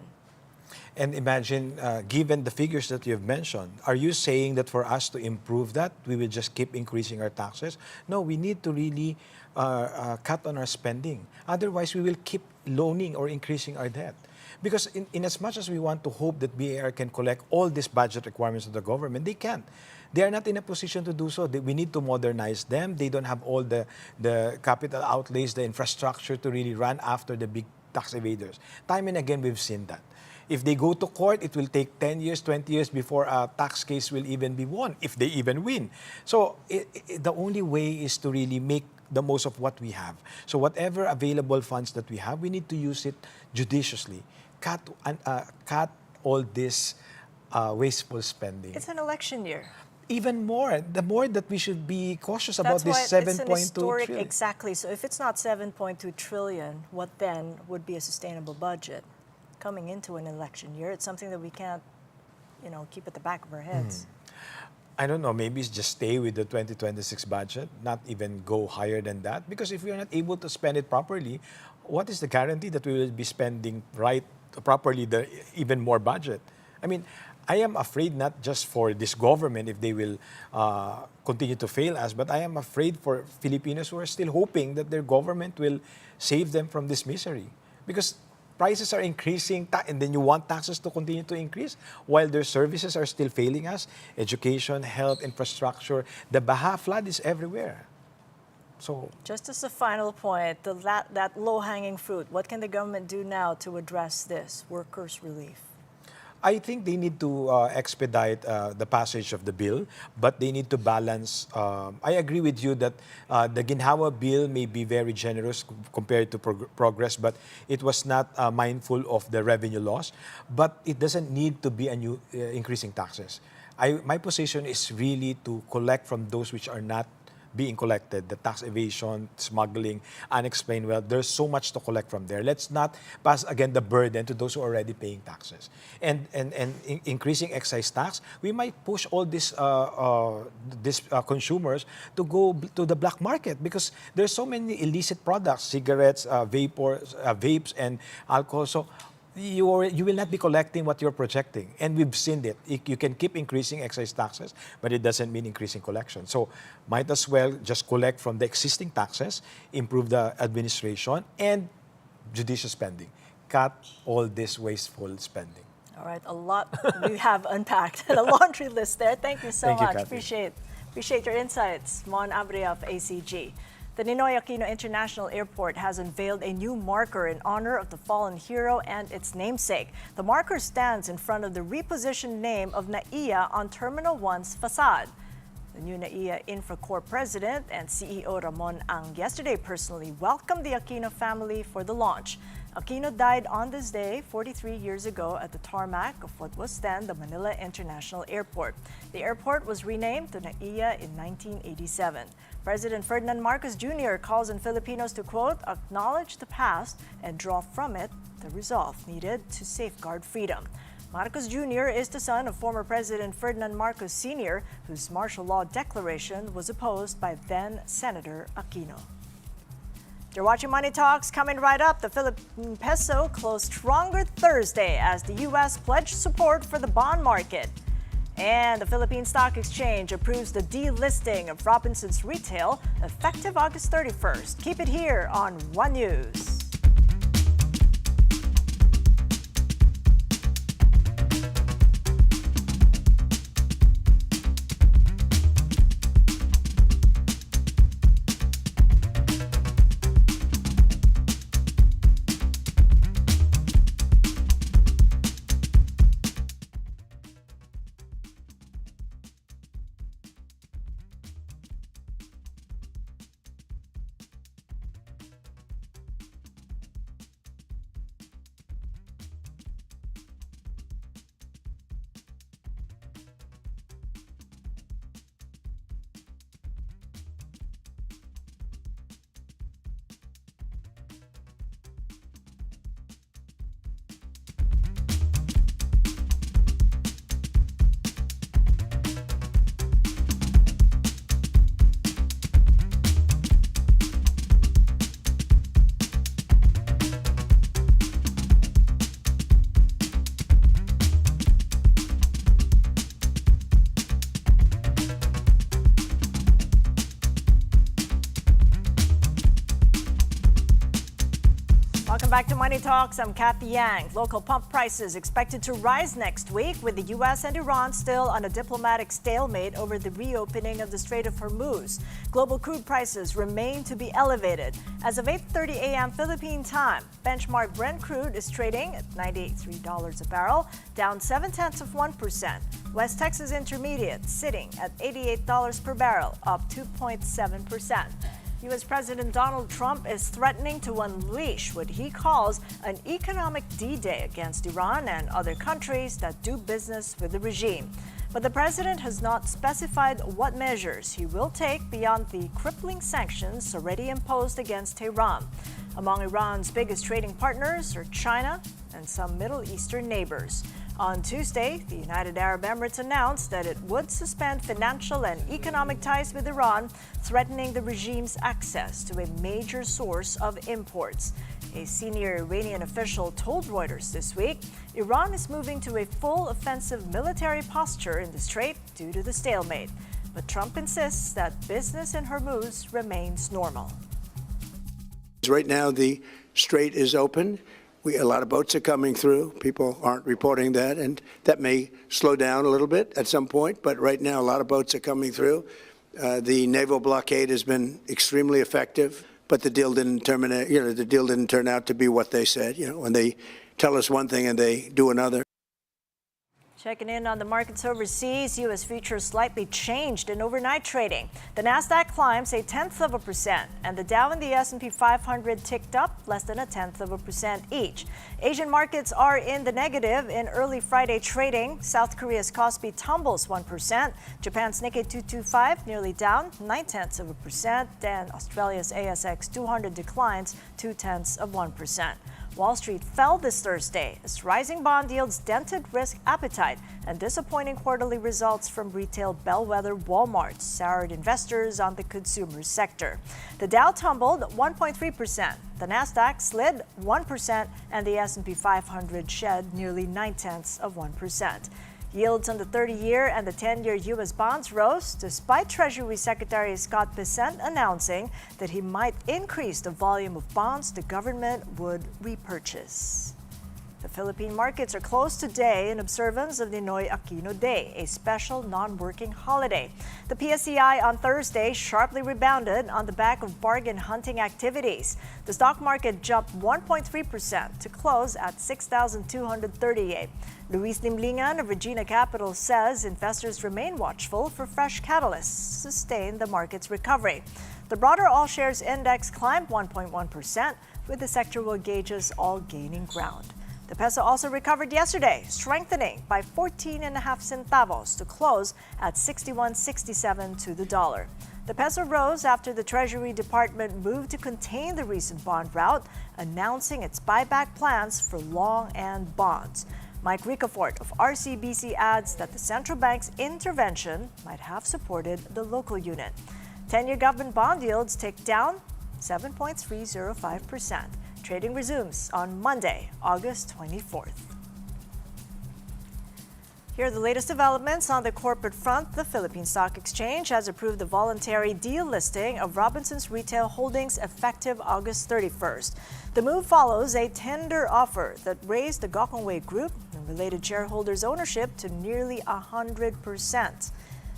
And imagine, given the figures that you've mentioned, are you saying that for us to improve that, we will just keep increasing our taxes? No, we need to really cut on our spending. Otherwise, we will keep loaning or increasing our debt. Because in as much as we want to hope that BAR can collect all these budget requirements of the government, they can't. They are not in a position to do so. We need to modernize them. They don't have all the capital outlays, the infrastructure to really run after the big tax evaders. Time and again, we've seen that. If they go to court, it will take 10 years, 20 years before a tax case will even be won, if they even win. So the only way is to really make the most of what we have. So whatever available funds that we have, we need to use it judiciously. Cut all this wasteful spending. It's an election year. Even more, the more that we should be cautious about this 7.2 trillion. Exactly. So if it's not 7.2 trillion, what then would be a sustainable budget? Coming into an election year, it's something that we can't, keep at the back of our heads. I don't know, maybe it's just stay with the 2026 budget, not even go higher than that. Because if we are not able to spend it properly, what is the guarantee that we will be spending properly the even more budget? I mean, I am afraid not just for this government if they will continue to fail us, but I am afraid for Filipinos who are still hoping that their government will save them from this misery. Because prices are increasing, and then you want taxes to continue to increase while their services are still failing us. Education, health, infrastructure. The Baha flood is everywhere. So, just as a final point, that low-hanging fruit, what can the government do now to address this? Workers' relief. I think they need to expedite the passage of the bill, but they need to balance. I agree with you that the Ginhawa bill may be very generous compared to progress, but it was not mindful of the revenue loss. But it doesn't need to be a new increasing taxes. My position is really to collect from those which are not being collected, the tax evasion, smuggling, unexplained wealth. There's so much to collect from there. Let's not pass, again, the burden to those who are already paying taxes. And increasing excise tax, we might push all these consumers to go to the black market because there's so many illicit products, cigarettes, vapes, and alcohol. So you will not be collecting what you're projecting. And we've seen it. You can keep increasing excise taxes, but it doesn't mean increasing collection. So might as well just collect from the existing taxes, improve the administration, and judicious spending. Cut all this wasteful spending. All right, a lot we have unpacked and a laundry list there. Thank you so Thank you, much. Kathy. Appreciate your insights. Mon Abria of ACG. The Ninoy Aquino International Airport has unveiled a new marker in honor of the fallen hero and its namesake. The marker stands in front of the repositioned name of NAIA on Terminal 1's facade. The new NAIA Infracorp president and CEO Ramon Ang yesterday personally welcomed the Aquino family for the launch. Aquino died on this day 43 years ago at the tarmac of what was then the Manila International Airport. The airport was renamed to NAIA in 1987. President Ferdinand Marcos Jr. calls on Filipinos to, quote, acknowledge the past and draw from it the resolve needed to safeguard freedom. Marcos Jr. is the son of former President Ferdinand Marcos Sr., whose martial law declaration was opposed by then-Senator Aquino. You're watching Money Talks. Coming right up, the Philippine peso closed stronger Thursday as the U.S. pledged support for the bond market. And the Philippine Stock Exchange approves the delisting of Robinson's Retail effective August 31st. Keep it here on One News. Welcome back to Money Talks. I'm Kathy Yang. Local pump prices expected to rise next week with the U.S. and Iran still on a diplomatic stalemate over the reopening of the Strait of Hormuz. Global crude prices remain to be elevated. As of 8:30 a.m. Philippine time, benchmark Brent crude is trading at $93 a barrel, down 0.7%. West Texas Intermediate sitting at $88 per barrel, up 2.7%. U.S. President Donald Trump is threatening to unleash what he calls an economic D-Day against Iran and other countries that do business with the regime. But the president has not specified what measures he will take beyond the crippling sanctions already imposed against Tehran. Among Iran's biggest trading partners are China and some Middle Eastern neighbors. On Tuesday, the United Arab Emirates announced that it would suspend financial and economic ties with Iran, threatening the regime's access to a major source of imports. A senior Iranian official told Reuters this week Iran is moving to a full offensive military posture in the Strait due to the stalemate. But Trump insists that business in Hormuz remains normal. Right now, the Strait is open. A lot of boats are coming through. People aren't reporting that, and that may slow down a little bit at some point. But right now, a lot of boats are coming through. The naval blockade has been extremely effective, but the deal didn't terminate. The deal didn't turn out to be what they said. When they tell us one thing and they do another. Checking in on the markets overseas, U.S. futures slightly changed in overnight trading. The Nasdaq climbs 0.1%, and the Dow and the S&P 500 ticked up less than 0.1% each. Asian markets are in the negative in early Friday trading. South Korea's Kospi tumbles 1%, Japan's Nikkei 225 nearly down 0.9%, and Australia's ASX 200 declines 0.2%. Wall Street fell this Thursday as rising bond yields dented risk appetite, and disappointing quarterly results from retail bellwether Walmart soured investors on the consumer sector. The Dow tumbled 1.3%, the Nasdaq slid 1%, and the S&P 500 shed nearly 0.9%. Yields on the 30-year and the 10-year U.S. bonds rose despite Treasury Secretary Scott Bessent announcing that he might increase the volume of bonds the government would repurchase. The Philippine markets are closed today in observance of Ninoy Aquino Day, a special non-working holiday. The PSEI on Thursday sharply rebounded on the back of bargain hunting activities. The stock market jumped 1.3% to close at 6,238. Luis Limlingan of Regina Capital says investors remain watchful for fresh catalysts to sustain the market's recovery. The broader all-shares index climbed 1.1%, with the sectoral gauges all gaining ground. The peso also recovered yesterday, strengthening by 14.5 centavos to close at 61.67 to the dollar. The peso rose after the Treasury Department moved to contain the recent bond rout, announcing its buyback plans for long-end bonds. Mike Ricafort of RCBC adds that the central bank's intervention might have supported the local unit. 10-year government bond yields tick down 7.305%. Trading resumes on Monday, August 24th. Here are the latest developments on the corporate front. The Philippine Stock Exchange has approved the voluntary delisting of Robinsons Retail Holdings effective August 31st. The move follows a tender offer that raised the Gokongwei Group and related shareholders' ownership to nearly 100%.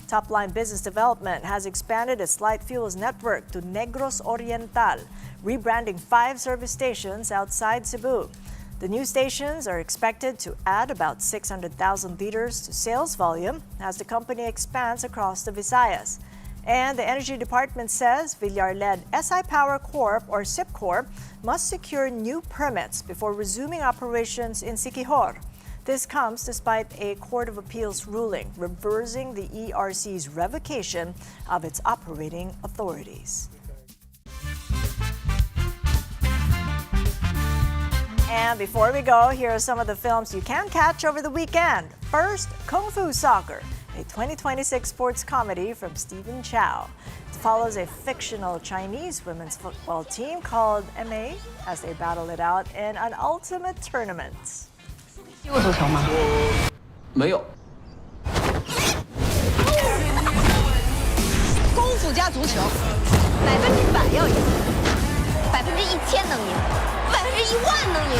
Topline Business Development has expanded its light fuels network to Negros Oriental, rebranding 5 service stations outside Cebu. The new stations are expected to add about 600,000 liters to sales volume as the company expands across the Visayas. And the Energy Department says Villar-led SI Power Corp or SIPCorp must secure new permits before resuming operations in Siquijor. This comes despite a Court of Appeals ruling reversing the ERC's revocation of its operating authorities. And before we go, here are some of the films you can catch over the weekend. First, Kung Fu Soccer, a 2026 sports comedy from Stephen Chow. It follows a fictional Chinese women's football team called MA as they battle it out in an ultimate tournament. 踢过足球吗？没有。功夫加足球，100%要赢，1000%能赢，10000%能赢。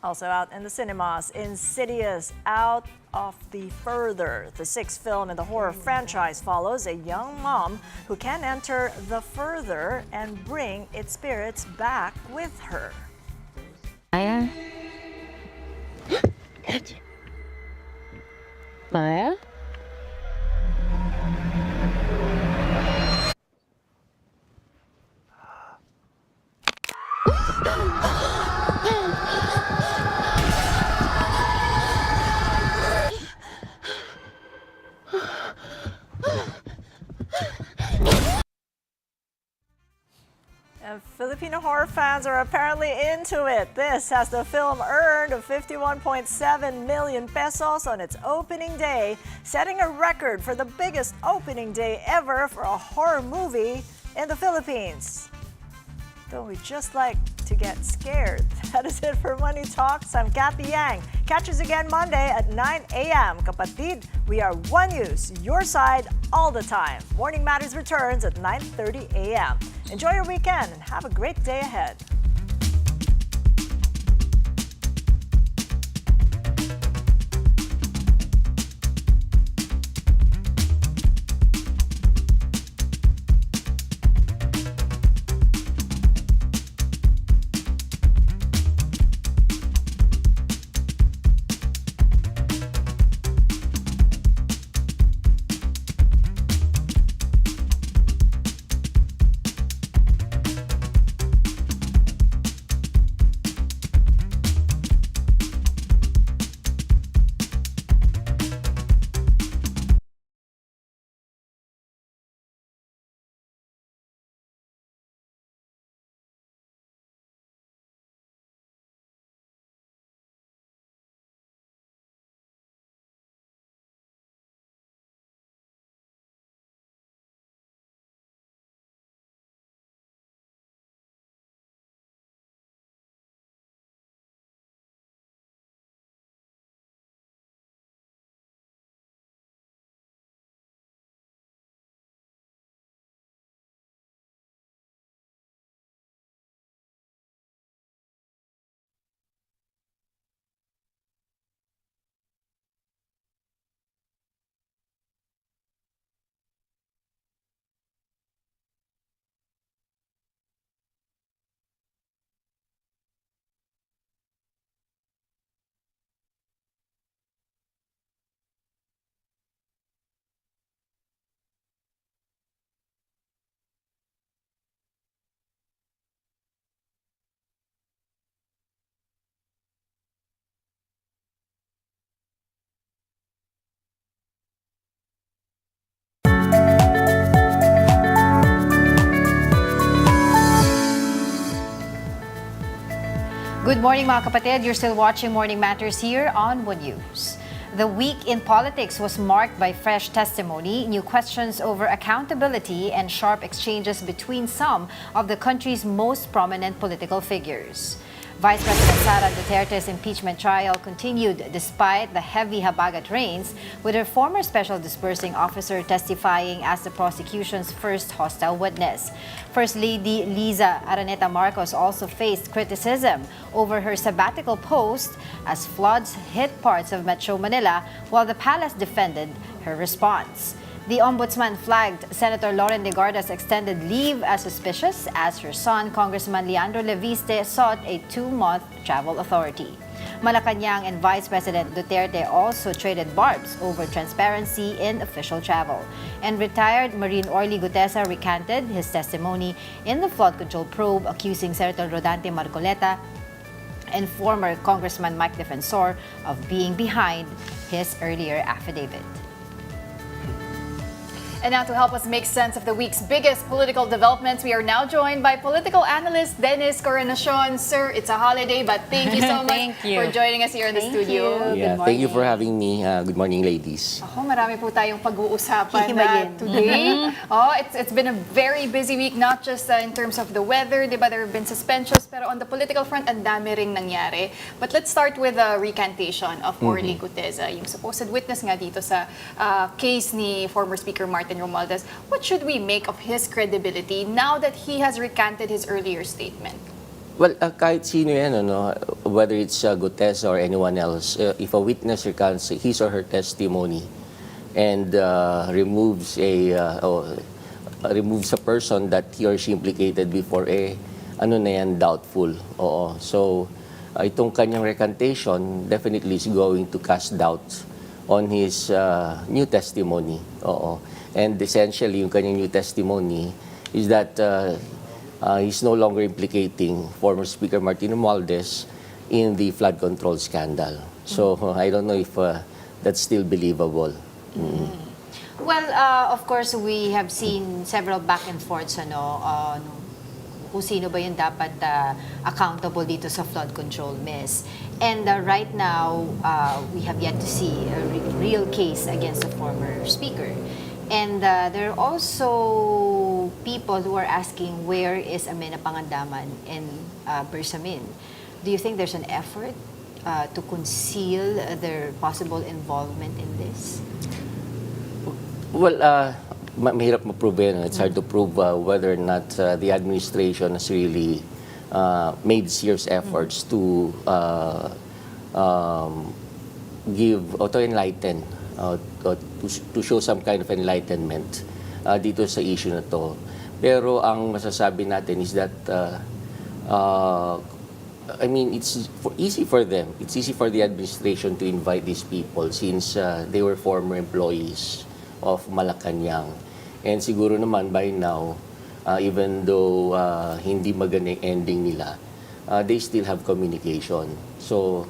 Also out in the cinemas, Insidious Out of the Further. The 6th film in the horror franchise follows a young mom who can enter the further and bring its spirits back with her. 来呀，来呀。And Filipino horror fans are apparently into it. This as the film earned 51.7 million pesos on its opening day, setting a record for the biggest opening day ever for a horror movie in the Philippines. Don't we just like to get scared? That is it for Money Talks. I'm Kathy Yang. Catch us again Monday at 9 a.m. Kapatid, we are One News, your side all the time. Morning Matters returns at 9:30 a.m. Enjoy your weekend and have a great day ahead. Good morning mga kapatid. You're still watching Morning Matters here on One News. The week in politics was marked by fresh testimony, new questions over accountability, and sharp exchanges between some of the country's most prominent political figures. Vice President Sara Duterte's impeachment trial continued despite the heavy habagat rains, with her former special disbursing officer testifying as the prosecution's first hostile witness. First Lady Liza Araneta Marcos also faced criticism over her sabbatical post as floods hit parts of Metro Manila, while the palace defended her response. The ombudsman flagged Senator Lauren Legarda's extended leave as suspicious as her son, Congressman Leandro Leviste, sought a 2-month travel authority. Malacanang and Vice President Duterte also traded barbs over transparency in official travel. And retired Marine Orly Gutesa recanted his testimony in the flood control probe, accusing Senator Rodante Marcoleta and former Congressman Mike Defensor of being behind his earlier affidavit. And now to help us make sense of the week's biggest political developments, we are now joined by political analyst Dennis Coronacion. Sir, it's a holiday, but thank you so much for joining us here in the studio. Yeah, thank you for having me. Good morning, ladies. Ako, marami po tayong pag-uusapan today. It's been a very busy week, not just in terms of the weather, di ba? There have been suspensions, pero on the political front, ang dami ring nangyari. But let's start with the recantation of Orly Gutesa, yung supposed witness nga dito sa case ni former Speaker Martin Romualdez. What should we make of his credibility now that he has recanted his earlier statement? Well, kahit sino yan, whether it's Gutesa or anyone else, if a witness recants his or her testimony and removes a person that he or she implicated before, ano na yan, doubtful. Oo. So, itong kanyang recantation definitely is going to cast doubts on his new testimony. Oo. And essentially, yung kanyang new testimony is that he's no longer implicating former Speaker Martin Romualdez in the flood control scandal. So I don't know if that's still believable. Well, of course, we have seen several back and forths kung sino ba yung dapat accountable dito sa flood control mess. And right now, we have yet to see a real case against the former speaker. And there are also people who are asking, where is Amena Pangandaman and Bersamin? Do you think there's an effort to conceal their possible involvement in this? Well, mahirap ma-prove yan. It's hard to prove whether or not the administration has really made serious efforts to give or to enlighten, to show some kind of enlightenment dito sa issue na to. Pero ang masasabi natin is that I mean, it's easy for them. It's easy for the administration to invite these people since they were former employees of Malacanang. And siguro naman by now, even though hindi maganda yung ending nila, they still have communication. So,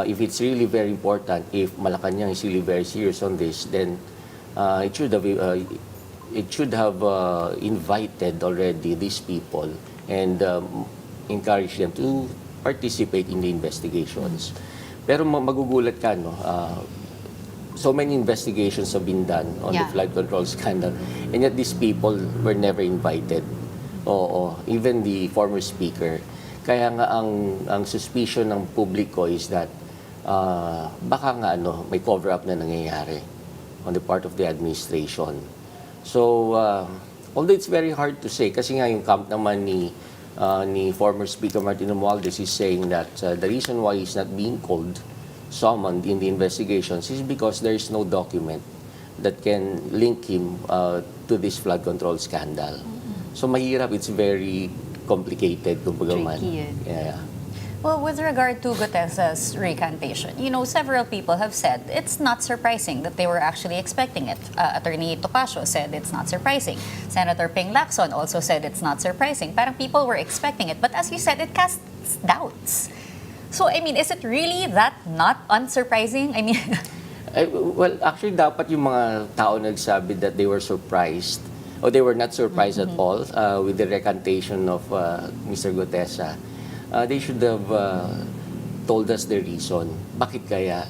if it's really very important, if Malacanang is really very serious on this, then it should have invited already these people and encourage them to participate in the investigations. Pero magugulat ka, no? So many investigations have been done on the flood control scandal, and yet these people were never invited. Oo, even the former speaker. Kaya nga ang suspicion ng publiko is that baka nga may cover-up na nangyayari on the part of the administration. So, although it's very hard to say, kasi nga yung camp naman ni former Speaker Martin Romualdez is saying that the reason why he's not being summoned in the investigations is because there is no document that can link him to this flood control scandal. So mahirap, it's very complicated. Tricky. Yeah. Well, with regard to Gutesa's recantation, several people have said it's not surprising that they were actually expecting it. Attorney Topacio said it's not surprising. Senator Ping Lacson also said it's not surprising. Parang people were expecting it. But as you said, it casts doubts. So, I mean, is it really that not unsurprising? I mean... well, actually, dapat yung mga tao nagsabi that they were surprised or they were not surprised at all with the recantation of Mr. Gutesa. they should have told us the reason. Bakit kaya?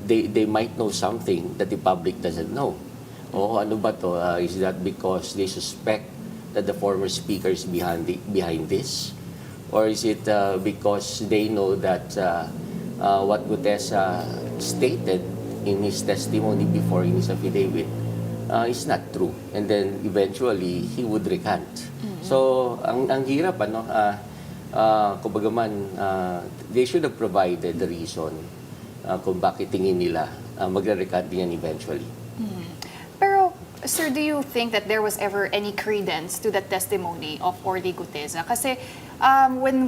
They might know something that the public doesn't know. O ano ba to? Is that because they suspect that the former speaker is behind this? Or is it because they know that what Gutesa stated in his testimony before in his affidavit is not true? And then eventually, he would recant. So, ang hirap, ano? Kumbaga man, they should have provided the reason kung bakit tingin nila magre-recant din yan eventually. Pero, sir, do you think that there was ever any credence to the testimony of Orly Gutesa? Kasi when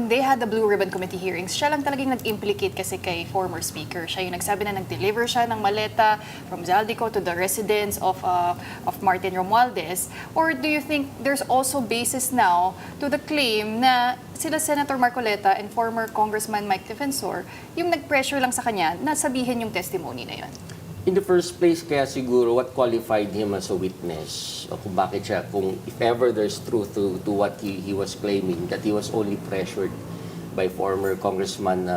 they had the Blue Ribbon Committee hearings, siya lang talagang nag-implicate kasi kay former speaker. Siya yung nagsabi na nag-deliver siya ng maleta from Zaldico to the residence of Martin Romualdez. Or do you think there's also basis now to the claim na sila Senator Marcoleta and former Congressman Mike Defensor yung nag-pressure lang sa kanya na sabihin yung testimony na yun? In the first place, kaya siguro what qualified him as a witness, o kung bakit siya, kung if ever there's truth to what he was claiming, that he was only pressured by former Congressman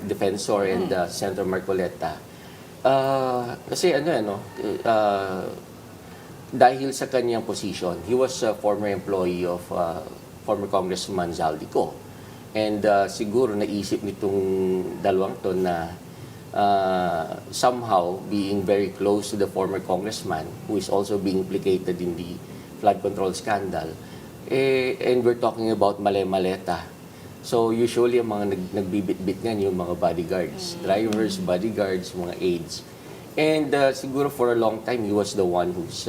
Defensor and Senator Marcoleta. Kasi dahil sa kanyang position, he was a former employee of former Congressman Zaldico. And siguro naisip nitong dalawang to na somehow being very close to the former congressman who is also being implicated in the flood control scandal, and we're talking about maleta. So usually ang mga nagbibit-bit nga yung mga bodyguards, drivers, bodyguards, mga aides. And siguro for a long time he was the one who's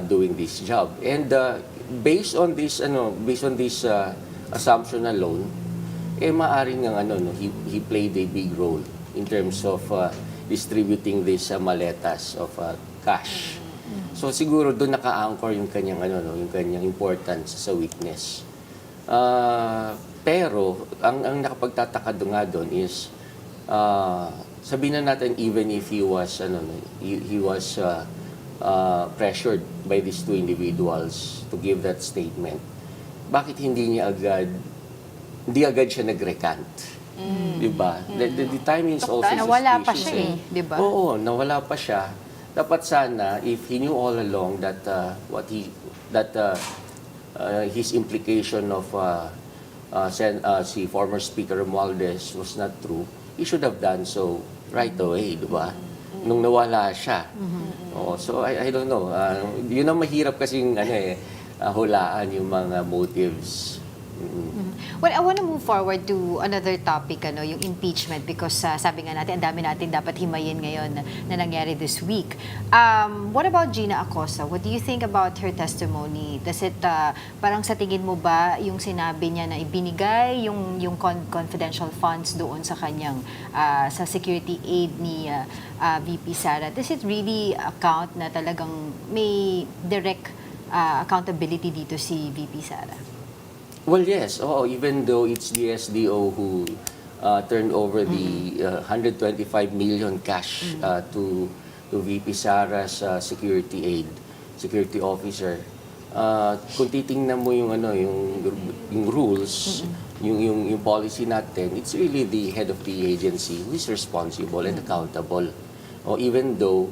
doing this job. And based on this assumption alone, maaring he played a big role in terms of distributing these maletas of cash. So siguro doon naka-anchor yung kanyang yung kanyang importance sa witness. Pero ang nakapagtataka doon is sabihin na natin even if he was pressured by these two individuals to give that statement, bakit hindi agad siya nag-recant? Diba? The timing is also suspicious. Nawala pa siya diba? Oo, nawala pa siya. Dapat sana, if he knew all along that his implication of si former Speaker Romualdez was not true, he should have done so right away, diba? Nung nawala siya. So I don't know. Yun ang mahirap kasing hulaan yung mga motives. Well, I want to move forward to another topic, yung impeachment, because sabi nga natin, ang dami natin dapat himayin ngayon na nangyari this week. What about Gina Acosta? What do you think about her testimony? Does it, parang sa tingin mo ba yung sinabi niya na ibinigay yung confidential funds doon sa kanyang, sa security aid ni VP Sara, does it really account na talagang may direct accountability dito si VP Sara? Well, yes. Even though it's the SDO who turned over the 125 million cash to VP Sara's security officer. Kung titingnan mo yung rules, yung policy natin, it's really the head of the agency who is responsible and accountable. Even though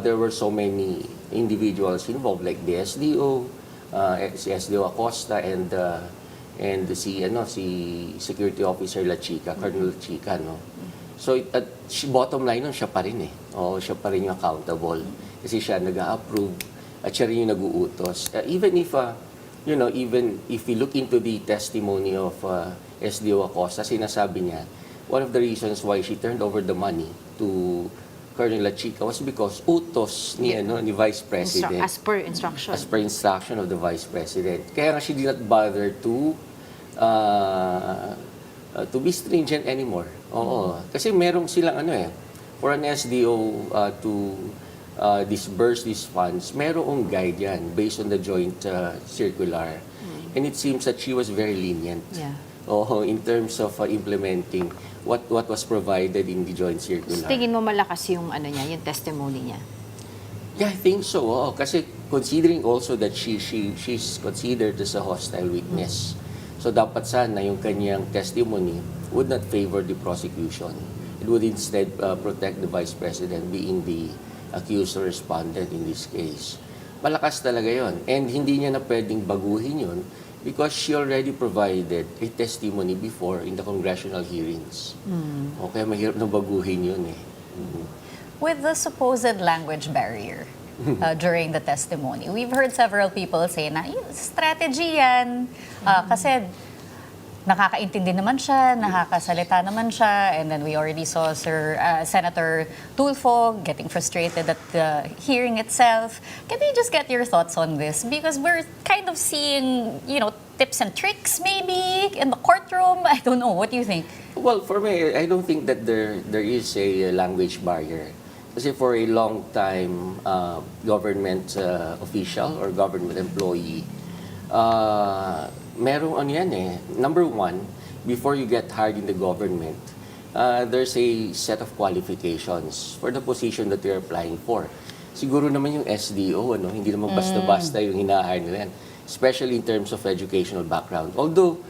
there were so many individuals involved, like the SDO, si SDO Acosta and si Security Officer La Chica, Colonel La Chica, no. So bottom line nun, siya pa rin siya pa rin yung accountable kasi siya nag-a-approve at siya rin yung nag-uutos. Even if we look into the testimony of SDO Acosta, sinasabi niya one of the reasons why she turned over the money to Colonel La Chica was because utos ni Vice President. As per instruction. As per instruction of the Vice President. Kaya nga she did not bother to be stringent anymore. Kasi merong silang for an SDO to disburse these funds, merong guide yan based on the joint circular. And it seems that she was very lenient. In terms of implementing what was provided in the joint circular. Tingin mo malakas yung yung testimony niya? Yeah, I think so. Kasi considering also that she's considered as a hostile witness. So dapat sana yung kanyang testimony would not favor the prosecution. It would instead protect the Vice President being the accused or respondent in this case. Malakas talaga yon. And hindi niya na pwedeng baguhin yon because she already provided a testimony before in the congressional hearings. Okay, mahirap na baguhin yun eh. With the supposed language barrier during the testimony, we've heard several people say na strategy yan. Kasi nakakaintindi naman siya, nakakasalita naman siya, and then we already saw Senator Tulfo getting frustrated at the hearing itself. Can we just get your thoughts on this? Because we're kind of seeing, tips and tricks maybe in the courtroom. I don't know. What do you think? Well, for me, I don't think that there is a language barrier. Kasi for a long time, government official or government employee, merong yan eh. Number one, before you get hired in the government, there's a set of qualifications for the position that you're applying for. Siguro naman yung SDO, hindi naman basta-basta yung hina-hire nila yan. Especially in terms of educational background. Although,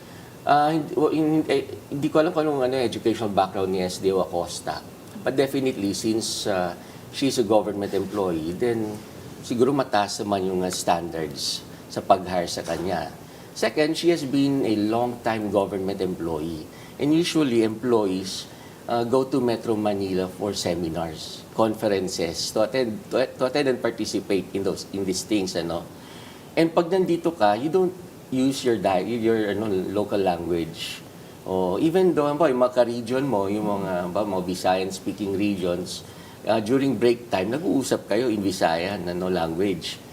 hindi ko alam kung anong educational background ni SDO Acosta. But definitely, since she's a government employee, then siguro mataas naman yung standards sa pag-hire sa kanya. Second, she has been a long-time government employee. And usually, employees go to Metro Manila for seminars, conferences, to attend and participate in these things. And pag nandito ka, you don't use your local language. Even though, yung mga ka-region mo, yung mga Visayan-speaking regions, during break time, nag-uusap kayo in Visayan language.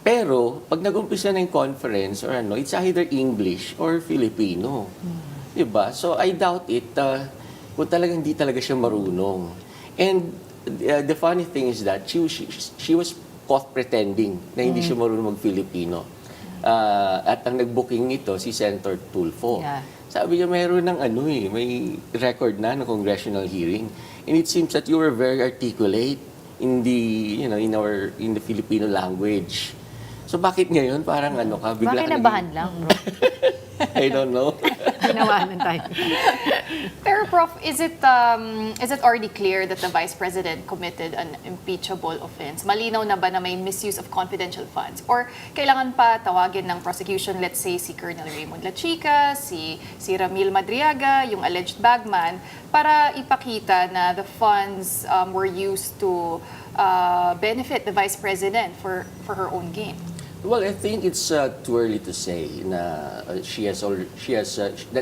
Pero, pag nag-umpisa na yung conference or it's either English or Filipino. Diba? So, I doubt it kung talagang hindi talaga siya marunong. And the funny thing is that she was caught pretending na hindi siya marunong mag-Filipino. At ang nag-booking nito, si Senator Tulfo. Yeah. Sabi niya, mayroon ng may record na ng congressional hearing. And it seems that you were very articulate in the, in the Filipino language. So bakit ngayon parang ka bigla Bakit nabahan lang, bro? I don't know. Ginawanan tayo. Pero Prof, is it already clear that the Vice President committed an impeachable offense? Malinaw na ba na may misuse of confidential funds? Or kailangan pa tawagin ng prosecution, let's say, si Colonel Raymond Lachica, si Ramil Madriaga, yung alleged bagman, para ipakita na the funds were used to benefit the Vice President for her own gain? Well, I think it's too early to say na that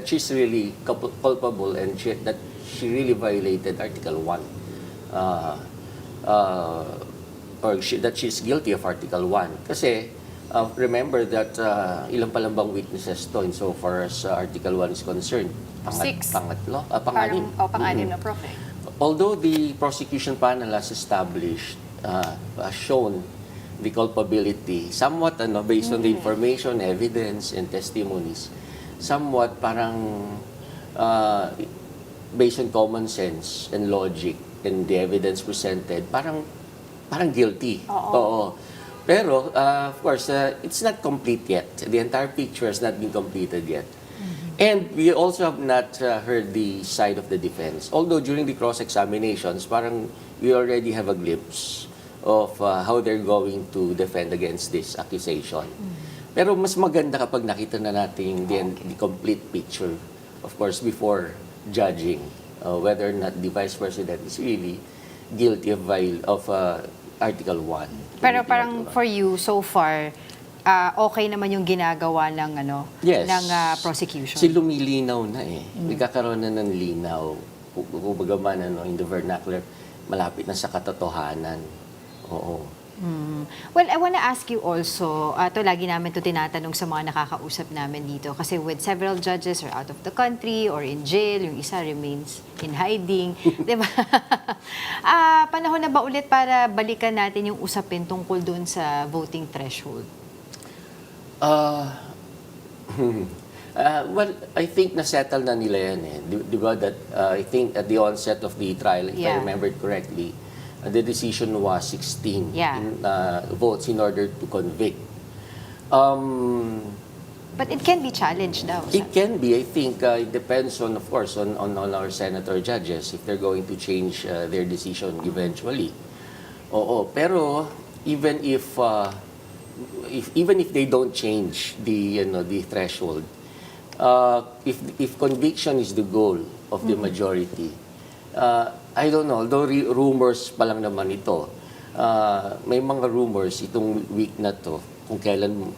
she's really culpable and that she really violated Article 1. That she's guilty of Article 1. Kasi remember that ilang palambang witnesses to insofar as Article 1 is concerned. Pang-anim na, Prof. Although the prosecution panel has established, has shown the culpability, somewhat based on the information, evidence, and testimonies, somewhat parang based on common sense and logic and the evidence presented, parang guilty. Oo. Pero, of course, it's not complete yet. The entire picture has not been completed yet. And we also have not heard the side of the defense. Although during the cross-examinations, parang we already have a glimpse of how they're going to defend against this accusation. Pero mas maganda kapag nakita na natin the complete picture, of course, before judging whether or not the Vice President is really guilty of Article 1. Pero parang for you, so far, okay naman yung ginagawa ng ng prosecution. Kasi lumilinaw na eh. Nagkakaroon na ng linaw. Kumbaga man, in the vernacular, malapit na sa katotohanan. Oo. Well, I wanna ask you also, lagi namin to tinatanong sa mga nakakausap namin dito, kasi with several judges are out of the country or in jail, yung isa remains in hiding, di ba? Panahon na ba ulit para balikan natin yung usapin tungkol doon sa voting threshold? Well, I think na-settle na nila yan eh. Di ba that, I think at the onset of the trial, if I remembered correctly, the decision was 16 votes in order to convict. But it can be challenged daw. It can be. I think it depends on, of course, on our senator judges if they're going to change their decision eventually. Oo, pero even if they don't change the threshold, if conviction is the goal of the majority, I don't know, although rumors pa lang naman ito, may mga rumors itong week na to kung kailan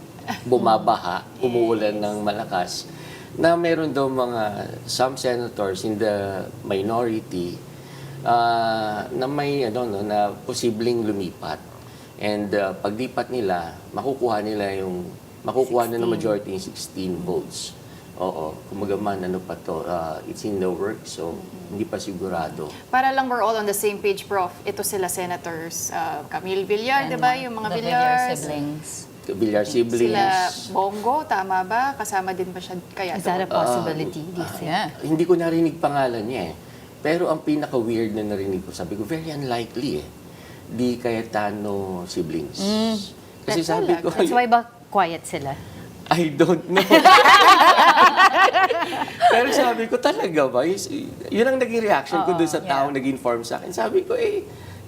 bumabaha, umuulan ng malakas, na meron daw some senators in the minority na may na posibleng lumipat. And paglipat nila, makukuha na ng majority yung 16 votes. Oo, kumaga man, it's in the works, so hindi pa sigurado. Para lang we're all on the same page, Prof. Ito sila senators, Camille Villar, di ba? Yung mga The Villar siblings. Villar siblings. Sila Bongo, tama ba? Kasama din ba siya kaya? Is that a possibility? Do you think? Yeah. Hindi ko narinig pangalan niya eh. Pero ang pinaka-weird na narinig ko, sabi ko, very unlikely eh. Di Cayetano siblings. Kasi sabi ko, That's why ba quiet sila? I don't know. Pero sabi ko, talaga ba? Yun ang naging reaction ko doon sa taong nag-inform sa akin. Sabi ko,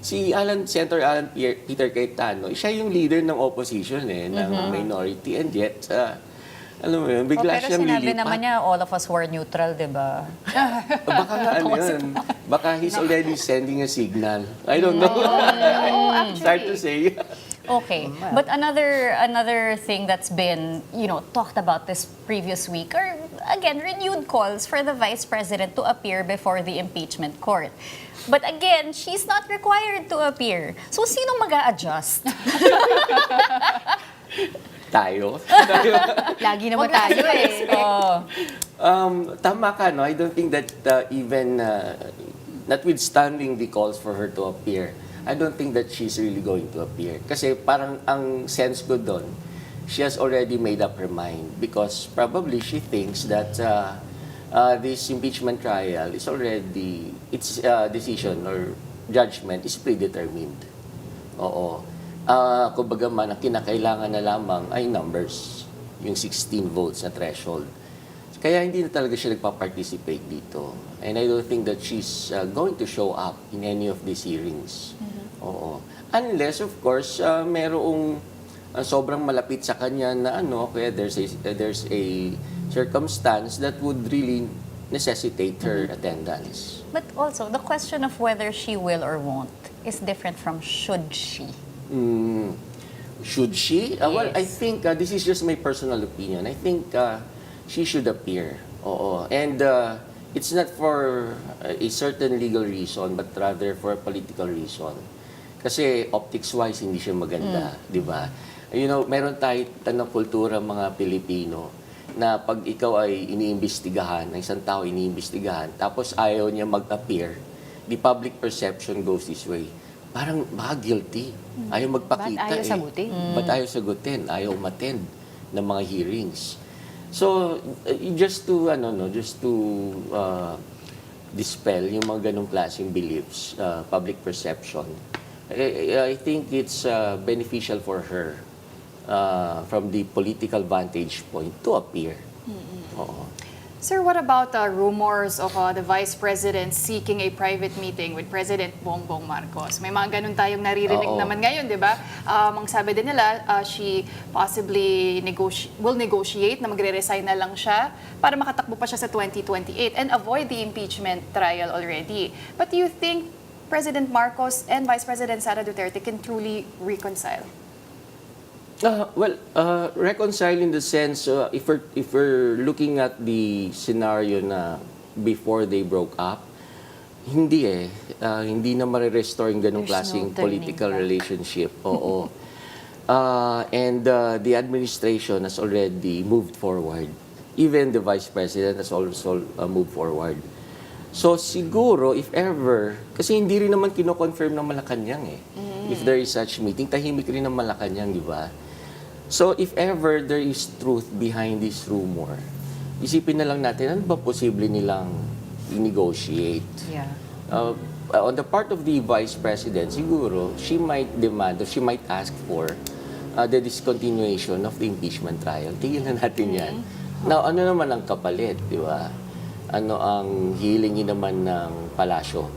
si Senator Alan Peter Cayetano, siya yung leader ng opposition ng minority. And yet, alam mo yun, bigla siyang Pero sinabi lilipat. naman niya, all of us were neutral, di ba? Baka nga yun. Baka he's already sending a signal. I don't know. It's hard to say. Okay, but another thing that's been, talked about this previous week are, again, renewed calls for the Vice President to appear before the impeachment court. But again, she's not required to appear. So, sinong mag-a-adjust? Tayo. Lagi naman tayo eh. Tama ka, no? I don't think that even, notwithstanding the calls for her to appear, I don't think that she's really going to appear. Kasi parang ang sense ko doon, she has already made up her mind because probably she thinks that this impeachment trial is already, its decision or judgment is predetermined. Oo. Kumbaga man, ang kinakailangan na lamang ay numbers, yung 16 votes na threshold. Kaya hindi na talaga siya nagpa-participate dito. And I don't think that she's going to show up in any of these hearings. Oo. Unless, of course, merong sobrang malapit sa kanya na kaya there's a circumstance that would really necessitate her attendance. But also, the question of whether she will or won't is different from should she. Should she? Well, Yes. I think this is just my personal opinion. I think she should appear. Oo. And it's not for a certain legal reason, but rather for a political reason. Kasi optics-wise, hindi siya maganda, di ba? Meron tayo kultura mga Pilipino na pag ikaw ay iniimbestigahan, ng isang tao iniimbestigahan, tapos ayaw niya mag-appear, the public perception goes this way. Parang baka guilty. Ayaw magpakita. Ba't ayaw sagutin? Ba't ayaw sagutin? Ayaw umattend ng mga hearings. So, just to dispel yung mga ganong klaseng beliefs, public perception, I think it's beneficial for her from the political vantage point to appear. Oo. Sir, what about rumors of the Vice President seeking a private meeting with President Bongbong Marcos? May mga ganun tayong naririnig naman ngayon, di ba? Ang sabi din nila, she possibly will negotiate na magre-resign na lang siya para makatakbo pa siya sa 2028 and avoid the impeachment trial already. But do you think President Marcos and Vice President Sara Duterte can truly reconcile? Reconcile in the sense, if we're looking at the scenario na before they broke up, hindi hindi na ma-restore yung ganong klaseng political relationship. Oo. And the administration has already moved forward. Even the Vice President has also moved forward. So siguro, if ever, kasi hindi rin naman kino-confirm ng Malacanang if there is such meeting, tahimik rin ng Malacanang, di ba? So if ever there is truth behind this rumor, isipin na lang natin, ano ba posible nilang i-negotiate? Yeah. On the part of the Vice President, siguro, she might demand or she might ask for the discontinuation of the impeachment trial. Tignan natin yan. Now, ano naman ang kapalit, di ba? Ano ang hilingin naman ng palasyo?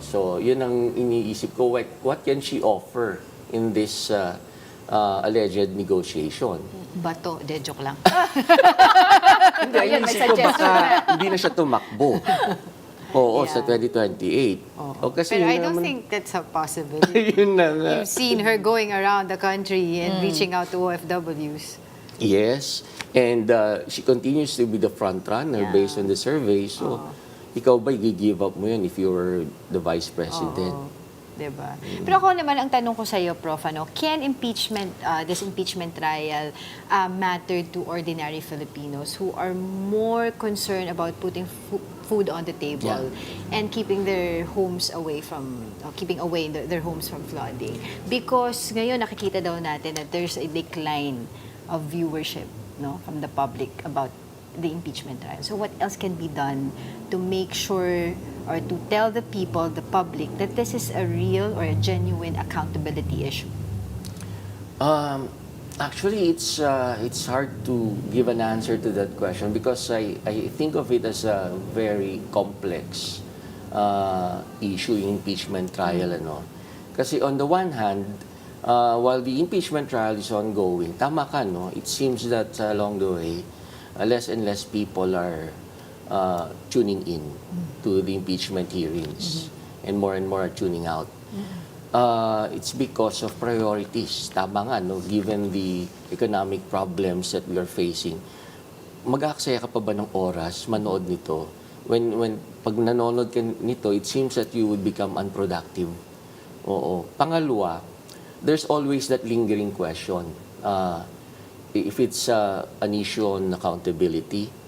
So, yun ang iniisip ko. What can she offer in this alleged negotiation? Bato, de joke lang. Hindi, iniisip ko baka hindi na siya tumakbo. Oo, sa 2028. Kasi Pero I yun don't naman- think that's a possibility. Yun na nga. You've seen her going around the country and reaching out to OFWs. Yes, and she continues to be the front runner based on the survey. So, ikaw ba i-give up mo yun if you were the vice president? Diba? Pero ako naman, ang tanong ko sa iyo, Prof, can this impeachment trial matter to ordinary Filipinos who are more concerned about putting food on the table and keeping their homes away from, keeping away their homes from flooding? Because ngayon nakikita daw natin that there's a decline of viewership, no, from the public about the impeachment trial. So what else can be done to make sure or to tell the people, the public, that this is a real or a genuine accountability issue? Actually, it's hard to give an answer to that question because I think of it as a very complex issue, yung impeachment trial. Kasi on the one hand, while the impeachment trial is ongoing, tama ka, no? It seems that along the way, less and less people are tuning in to the impeachment hearings and more are tuning out. It's because of priorities. Tama nga, no? Given the economic problems that we are facing, mag-aaksaya ka pa ba ng oras manood nito? When pag nanonood ka nito, it seems that you would become unproductive. Oo. Pangalawa, there's always that lingering question. If it's an issue on accountability,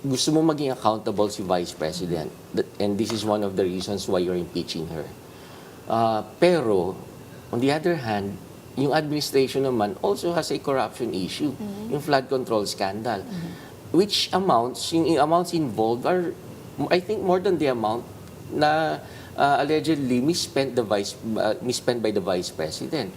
gusto mo maging accountable si Vice President. And this is one of the reasons why you're impeaching her. Pero, on the other hand, yung administration naman also has a corruption issue, yung flood control scandal, which amounts, yung amounts involved are, I think, more than the amount na allegedly misspent by the Vice President.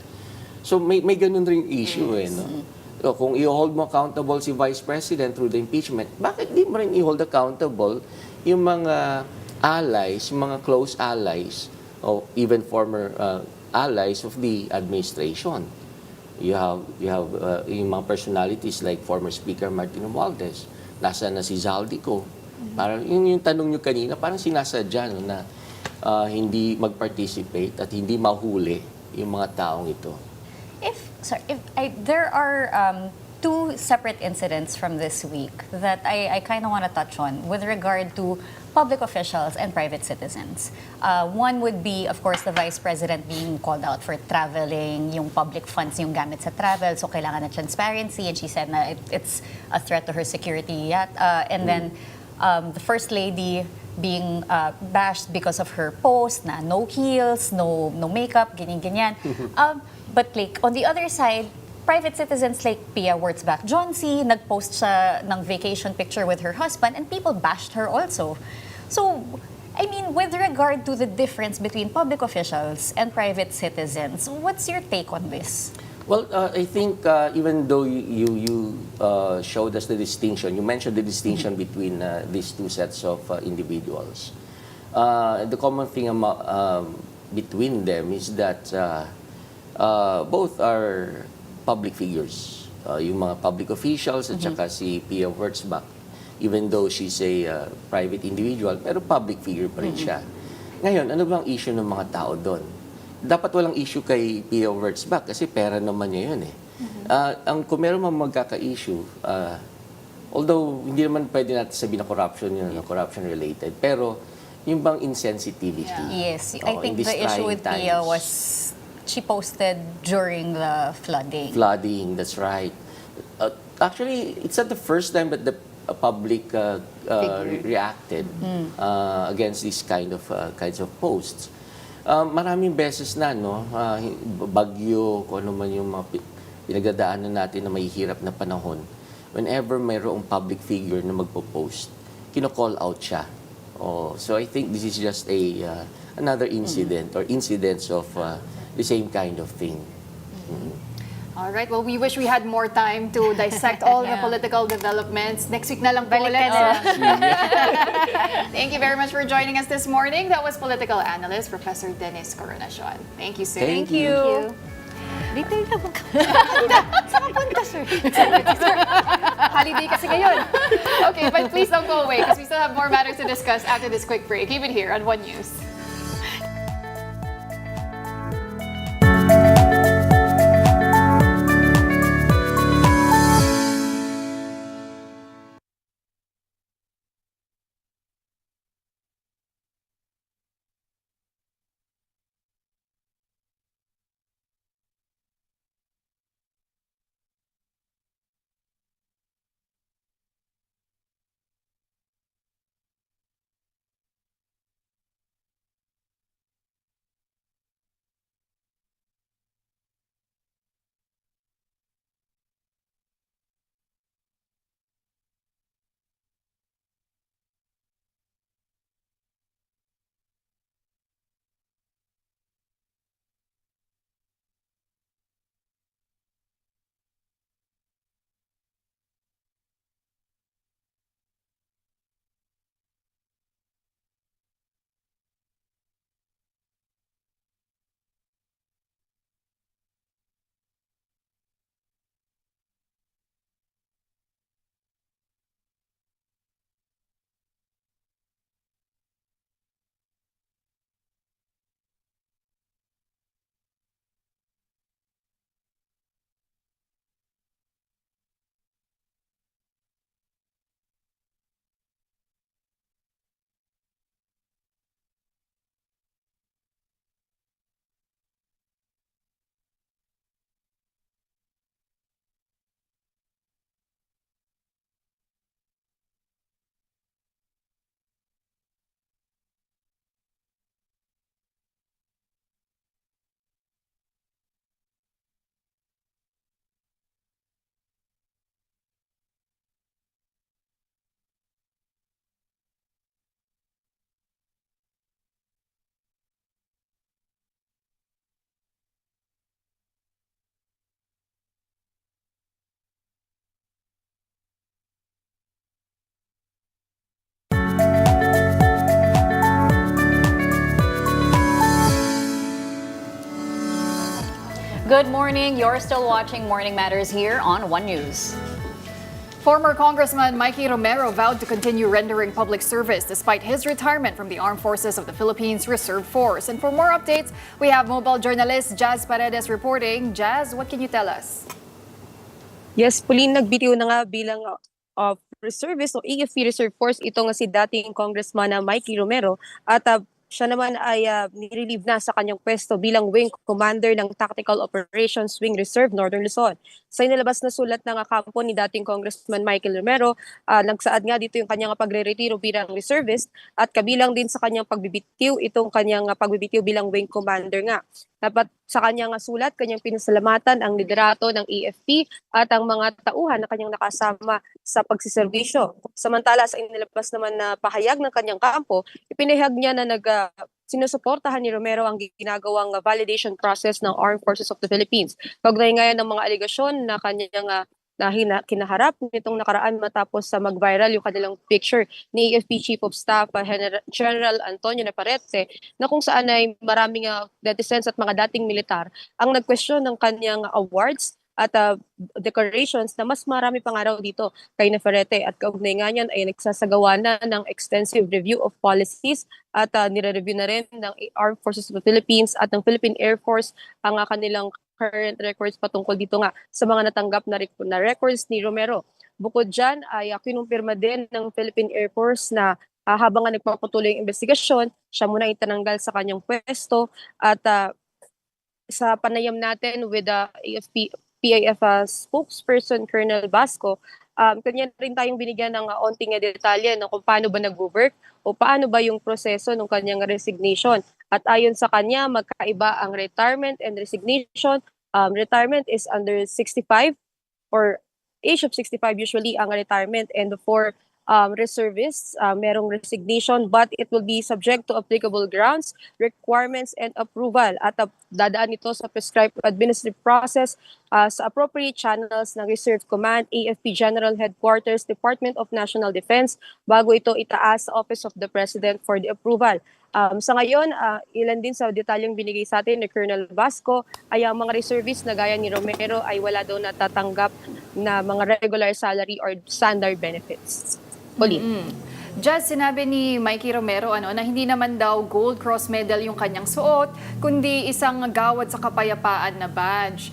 So may ganun rin issue no? So, kung i-hold mo accountable si Vice President through the impeachment, bakit di mo rin i-hold accountable yung mga allies, mga close allies, or even former allies of the administration? You have yung mga personalities like former Speaker Martin Romualdez, nasa na si Zaldico. Parang yung tanong nyo kanina, parang sinasadya na hindi mag-participate at hindi mahuli yung mga taong ito. There are two separate incidents from this week that I kind of want to touch on with regard to public officials and private citizens. One would be, of course, the Vice President being called out for traveling, yung public funds yung gamit sa travel, so kailangan na transparency, and she said na it's a threat to her security. And then the First Lady being bashed because of her post na no heels, no makeup, ganyan-ganyan. But like, on the other side, private citizens like Pia Wurtzbach-Johnsy, nag-post siya ng vacation picture with her husband and people bashed her also. So, I mean, with regard to the difference between public officials and private citizens, what's your take on this? Well, I think even though you showed us the distinction, you mentioned the distinction between these two sets of individuals. The common thing between them is that both are public figures. Yung mga public officials at saka si Pia Wurtzbach, even though she's a private individual, pero public figure pa rin siya. Ngayon, ano bang issue ng mga tao doon? Dapat walang issue kay Pia Wurtzbach kasi pera naman niya yun eh. Kung meron mang magkaka-issue, although hindi naman pwede natin sabihin na corruption yun, corruption related, pero yung bang insensitivity. Yes, I think the issue with Pia was she posted during the flooding. Flooding, that's right. Actually, it's not the first time that the public reacted against these kinds of posts. Maraming beses na, no? Bagyo, kung ano man yung mga pinagdadaanan natin na may hirap na panahon. Whenever mayroong public figure na magpo-post, kino-call out siya. So I think this is just another incident or incidents of the same kind of thing. All right. Well, we wish we had more time to dissect all the political developments. Next week na lang po Balik ulit. ka na. Thank you very much for joining us this morning. That was political analyst Professor Dennis Coronacion. Thank you, sir. Thank you. Detail na Saan ka punta, sir? Holiday kasi ngayon. Okay, but please don't go away because we still have more matters to discuss after this quick break. Keep it here on One News. Good morning. You're still watching Morning Matters here on One News. Former Congressman Mikey Romero vowed to continue rendering public service despite his retirement from the Armed Forces of the Philippines Reserve Force. And for more updates, we have mobile journalist Jazz Paredes reporting. Jazz, what can you tell us? Yes, Pauline, nagbitiw na nga bilang reservist o AFP Reserve Force ito nga si dating Congressman na Mikey Romero at siya naman ay nirelieve na sa kanyang pwesto bilang Wing Commander ng Tactical Operations Wing Reserve Northern Luzon. Sa inilabas na sulat ng kampo ni dating Congressman Michael Romero, nagsaad nga dito yung kanyang pagre-retiro bilang reservist at kabilang din sa kanyang pagbibitiw itong kanyang pagbibitiw bilang Wing Commander nga. Dapat sa kanyang sulat, kanyang pinasalamatan ang liderato ng AFP at ang mga tauhan na kanyang nakasama sa pagsiservisyo. Samantala sa inilabas naman na pahayag ng kanyang kampo, ipinahayag niya na sinusuportahan ni Romero ang ginagawang validation process ng Armed Forces of the Philippines. Kaugnay ngayon ng mga aligasyon na kanyang kinaharap nitong nakaraan matapos sa mag-viral yung kanilang picture ni AFP Chief of Staff General Antonio Navarrete na kung saan ay maraming netizens at mga dating militar ang nag-question ng kanyang awards at decorations na mas marami pang araw dito kay Navarrete at kaugnay nga niyan ay nagsasagawa na ng extensive review of policies at nire-review na rin ng Armed Forces of the Philippines at ng Philippine Air Force ang kanilang current records patungkol dito nga sa mga natanggap na records ni Romero. Bukod dyan ay kinumpirma din ng Philippine Air Force na habang nagpapatuloy ang investigasyon, siya muna itinanggal sa kanyang pwesto at sa panayam natin with the PIF spokesperson Colonel Basco, kanya rin tayong binigyan ng onting detalye ng kung paano ba nag-work o paano ba yung proseso ng kanyang resignation. At ayon sa kanya, magkaiba ang retirement and resignation. Retirement is under 65 or age of 65 usually ang retirement, and for reservists. Merong resignation, but it will be subject to applicable grounds, requirements, and approval. At dadaan ito sa prescribed administrative process sa appropriate channels ng Reserve Command, AFP General Headquarters, Department of National Defense, bago ito itaas sa Office of the President for the approval. Sa ngayon, ilan din sa detalyeng binigay sa atin ni Colonel Vasco ay ang mga reservists na gaya ni Romero ay wala daw natatanggap na mga regular salary or standard benefits. Pauline. Just sinabi ni Mikey Romero na hindi naman daw gold cross medal yung kanyang suot, kundi isang gawad sa kapayapaan na badge.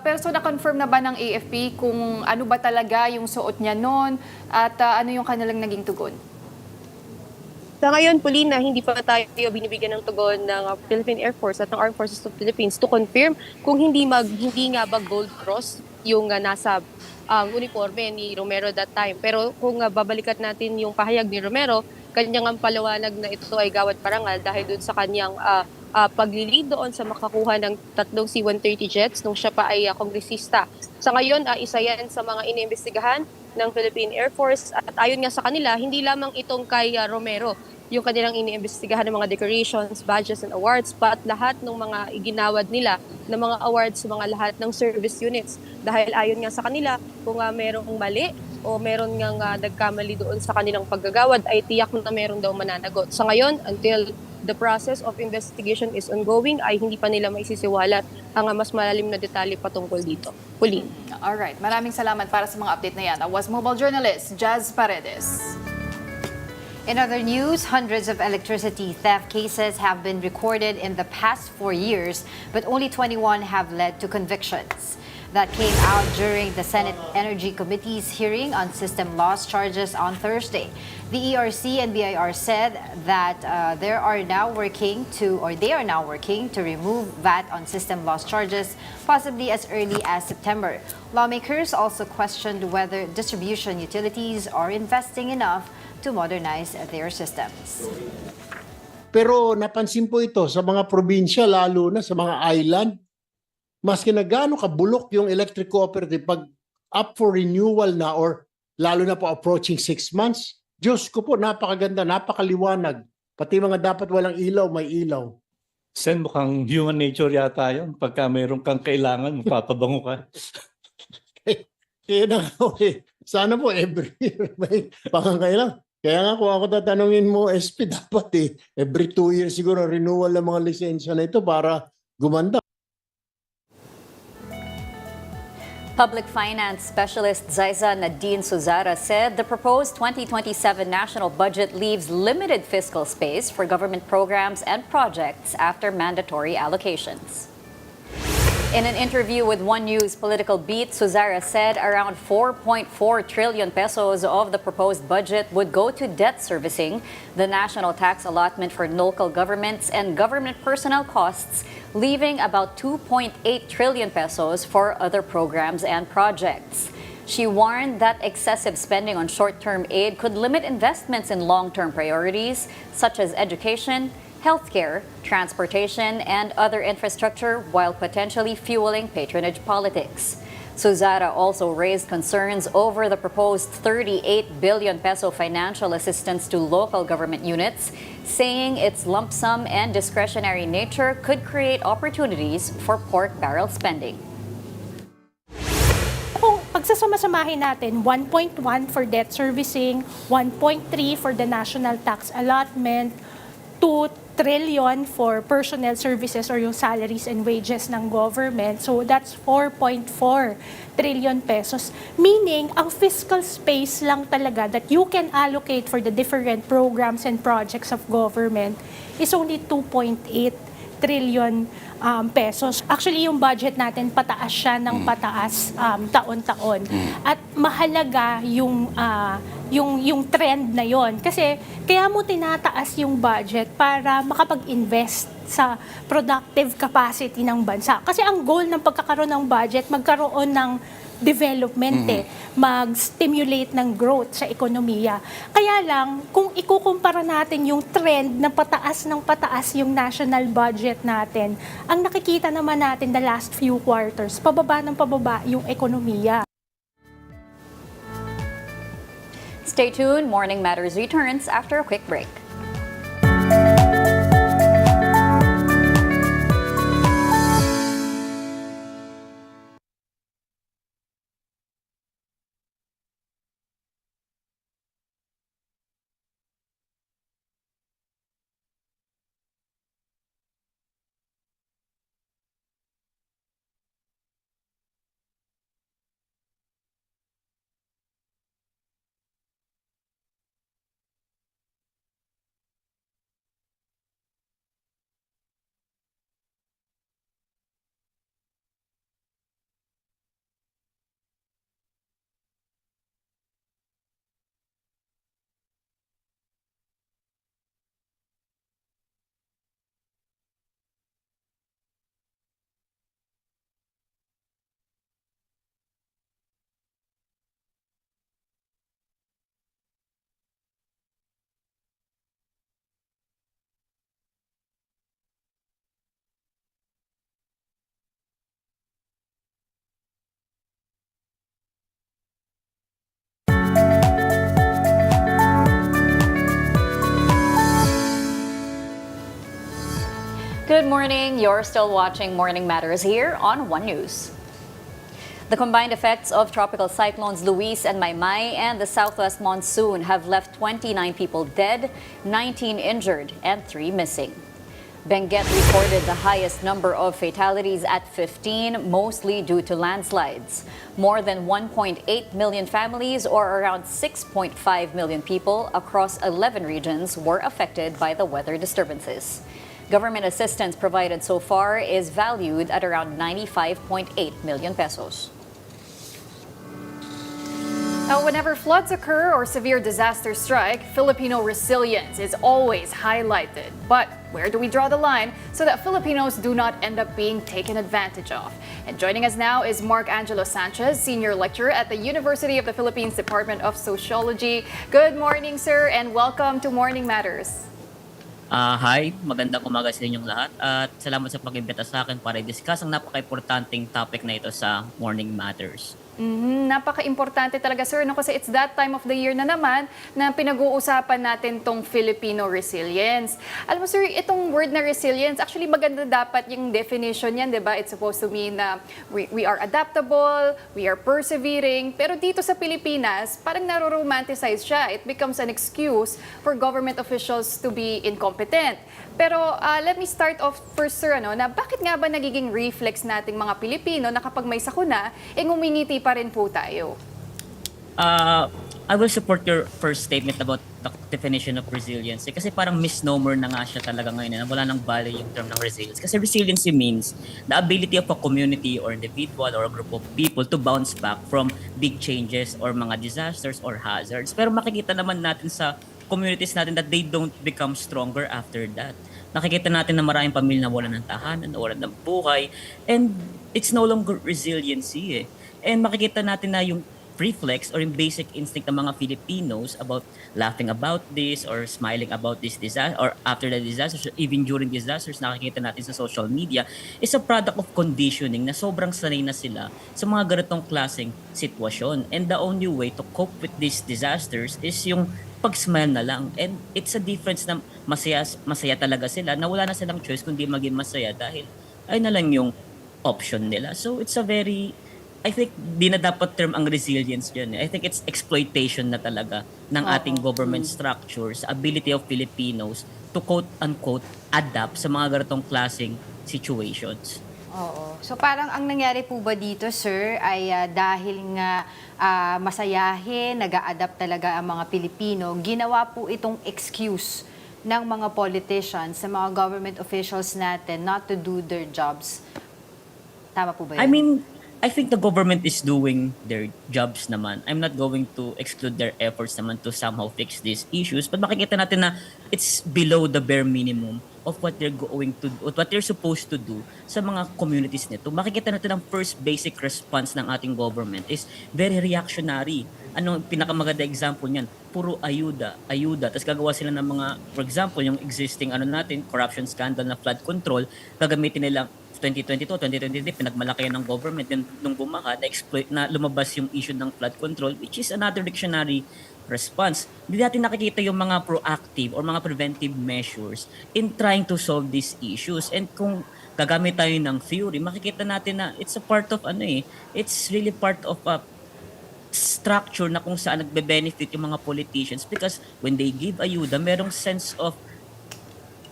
Pero so na-confirm na ba ng AFP kung ano ba talaga yung suot niya noon at ano yung kanilang naging tugon? Sa ngayon, Pauline, hindi pa tayo binibigyan ng tugon ng Philippine Air Force at ng Armed Forces of the Philippines to confirm kung hindi nga ba gold cross yung nasa uniforme ni Romero that time. Pero kung babalikan natin yung pahayag ni Romero, kanyang ang paliwanag na ito ay gawad parangal dahil dun sa kanyang paglilid doon sa makakuha ng 3 C-130 jets nung siya pa ay kongresista. Sa ngayon, isa yan sa mga iniimbestigahan ng Philippine Air Force at ayon nga sa kanila, hindi lamang itong kay Romero yung kanilang iniimbestigahan ng mga decorations, badges, and awards, but lahat ng mga iginawad nila ng mga awards sa mga lahat ng service units. Dahil ayon nga sa kanila, kung merong mali o meron nga nagkamali doon sa kanilang paggagawad, ay tiyak na meron daw mananagot. Sa ngayon, until the process of investigation is ongoing, ay hindi pa nila maisisiwalat ang mas malalim na detalye patungkol dito. Pauline. Alright, maraming salamat para sa mga update na yan. I was mobile journalist Jazz Paredes. In other news, hundreds of electricity theft cases have been recorded in the past 4 years, but only 21 have led to convictions. That came out during the Senate Energy Committee's hearing on system loss charges on Thursday. The ERC and BIR said that they are now working to remove VAT on system loss charges, possibly as early as September. Lawmakers also questioned whether distribution utilities are investing enough to modernize their systems. Pero napansin po ito sa mga probinsya, lalo na sa mga island, maski na gaano kabulok yung electric cooperative, pag up for renewal na or lalo na po approaching 6 months, Diyos ko po, napakaganda, napakaliwanag. Pati mga dapat walang ilaw, may ilaw. Sen, mukhang human nature yata yun. Pagka mayroon kang kailangan, mapapabango ka. Kaya na sana po every year may pangangailangan. Kaya nga kung ako tatanungin mo, SP, dapat every 2 years siguro renewal ng mga lisensya na ito para gumanda. Public finance specialist Zaiza Nadine Suzara said the proposed 2027 national budget leaves limited fiscal space for government programs and projects after mandatory allocations. In an interview with One News Political Beat, Suzara said around 4.4 trillion pesos of the proposed budget would go to debt servicing, the national tax allotment for local governments, and government personnel costs, leaving about 2.8 trillion pesos for other programs and projects. She warned that excessive spending on short-term aid could limit investments in long-term priorities such as education, healthcare, transportation, and other infrastructure while potentially fueling patronage politics. Suzara also raised concerns over the proposed 38 billion peso financial assistance to local government units, saying its lump sum and discretionary nature could create opportunities for pork barrel spending. Kung pagsasama-samahin natin, 1.1 for debt servicing, 1.3 for the national tax allotment, 2 trillion for personnel services or yung salaries and wages ng government. So that's 4.4 trillion pesos. Meaning, ang fiscal space lang talaga that you can allocate for the different programs and projects of government is only 2.8 trillion pesos. Actually, yung budget natin, pataas siya ng pataas taon-taon. At mahalaga yung trend na yon. Kasi kaya mo tinataas yung budget para makapag-invest sa productive capacity ng bansa. Kasi ang goal ng pagkakaroon ng budget, magkaroon ng development mag-stimulate ng growth sa ekonomiya. Kaya lang, kung ikukumpara natin yung trend na pataas ng pataas yung national budget natin, ang nakikita naman natin the last few quarters, pababa ng pababa yung ekonomiya. Stay tuned. Morning Matters returns after a quick break. Good morning. You're still watching Morning Matters here on One News. The combined effects of tropical cyclones Luis and Maymay and the southwest monsoon have left 29 people dead, 19 injured, and 3 missing. Benguet recorded the highest number of fatalities at 15, mostly due to landslides. More than 1.8 million families, or around 6.5 million people across 11 regions, were affected by the weather disturbances. Government assistance provided so far is valued at around 95.8 million pesos. Now, whenever floods occur or severe disasters strike, Filipino resilience is always highlighted. But where do we draw the line so that Filipinos do not end up being taken advantage of? And joining us now is Mark Angelo Sanchez, Senior Lecturer at the University of the Philippines Department of Sociology. Good morning, sir, and welcome to Morning Matters. Hi, magandang umaga sa inyong lahat at salamat sa pag-imbita sa akin para i-discuss ang napaka-importanting topic na ito sa Morning Matters. Napaka-importante talaga, sir, no? Kasi it's that time of the year na naman na pinag-uusapan natin tong Filipino resilience. Alam mo, sir, itong word na resilience, actually maganda dapat yung definition yan, di ba? It's supposed to mean na we are adaptable, we are persevering. Pero dito sa Pilipinas, parang naro-romanticize siya. It becomes an excuse for government officials to be incompetent. Pero let me start off first, sir, na bakit nga ba nagiging reflex nating mga Pilipino na kapag may sakuna, ngumingiti pa rin po tayo? I will support your first statement about the definition of resiliency kasi parang misnomer na nga siya talaga ngayon na wala nang value yung term ng resilience. Kasi resiliency means the ability of a community or individual or a group of people to bounce back from big changes or mga disasters or hazards. Pero makikita naman natin sa communities natin that they don't become stronger after that. Nakikita natin na maraming pamilya na wala ng tahanan, wala ng buhay, and it's no longer resiliency eh. And makikita natin na yung reflex or yung basic instinct ng mga Filipinos about laughing about this or smiling about this disaster or after the disasters, even during disasters, nakikita natin sa social media, is a product of conditioning na sobrang sanay na sila sa mga ganitong klaseng sitwasyon. And the only way to cope with these disasters is yung pag-smile na lang. And it's a difference na masaya talaga sila na wala na silang choice kundi maging masaya dahil ay na lang yung option nila. So it's a very, I think di na dapat term ang resilience dyan. I think it's exploitation na talaga ng ating government structures, ability of Filipinos to quote-unquote adapt sa mga ganitong klaseng situations. Oo. So parang ang nangyari po ba dito, sir, ay dahil nga masayahin, nag-a-adapt talaga ang mga Pilipino, ginawa po itong excuse ng mga politicians, sa mga government officials natin not to do their jobs. Tama po ba yun? I mean, I think the government is doing their jobs naman. I'm not going to exclude their efforts naman to somehow fix these issues. But makikita natin na it's below the bare minimum of what they're going to do, what they're supposed to do sa mga communities nito. Makikita natin ang first basic response ng ating government is very reactionary. Ano pinakamaganda example niyan? Puro ayuda. Tapos gagawa sila ng mga, for example, yung existing corruption scandal na flood control, gagamitin nila 2022, 2023, pinagmalaki ng government. Then, nung bumaha, na lumabas yung issue ng flood control, which is another dictionary response. Hindi natin nakikita yung mga proactive or mga preventive measures in trying to solve these issues. And kung gagamit tayo ng theory, makikita natin na it's a part of it's really part of a structure na kung saan nagbe-benefit yung mga politicians because when they give ayuda, merong sense of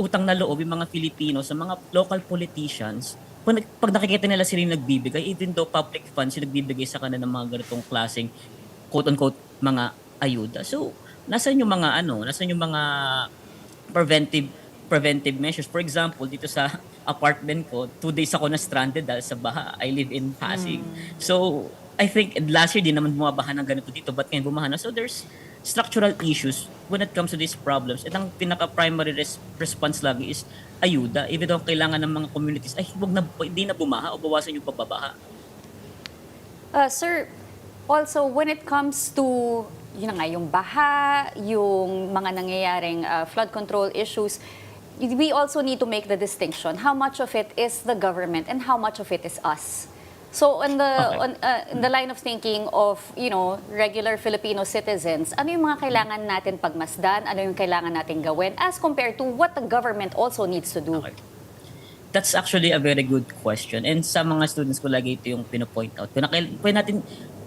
utang na loob yung mga Filipino sa mga local politicians pag nakikita nila sila yung nagbibigay, even though public funds yung nagbibigay sa kanila ng mga ganitong klaseng quote-unquote mga ayuda. So, nasaan yung mga nasaan yung mga preventive measures? For example, dito sa apartment ko, 2 days ako na stranded dahil sa baha. I live in Pasig. So, I think last year din naman bumabaha ng ganito dito, but ngayon bumaha na. So, there's structural issues when it comes to these problems. At ang pinaka-primary response lagi is ayuda. Even though kailangan ng mga communities, ay hindi na bumaha o bawasan yung pagbabaha. Sir, also when it comes to yun na nga, yung baha, yung mga nangyayaring flood control issues, we also need to make the distinction. How much of it is the government and how much of it is us? So in the line of thinking of, regular Filipino citizens, ano yung mga kailangan natin pagmasdan? Ano yung kailangan natin gawin as compared to what the government also needs to do? Okay. That's actually a very good question. And sa mga students ko lagi ito yung pino-point out.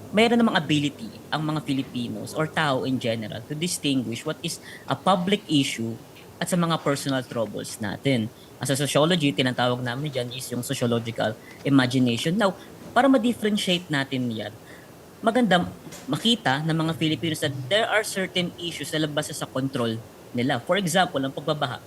Mayroon namang ability ang mga Filipinos or tao in general to distinguish what is a public issue at sa mga personal troubles natin. As a sociology, tinatawag namin dyan is yung sociological imagination. Now, para ma-differentiate natin yan, maganda makita ng mga Filipinos that there are certain issues na labas sa control nila. For example, ang pagbabaha.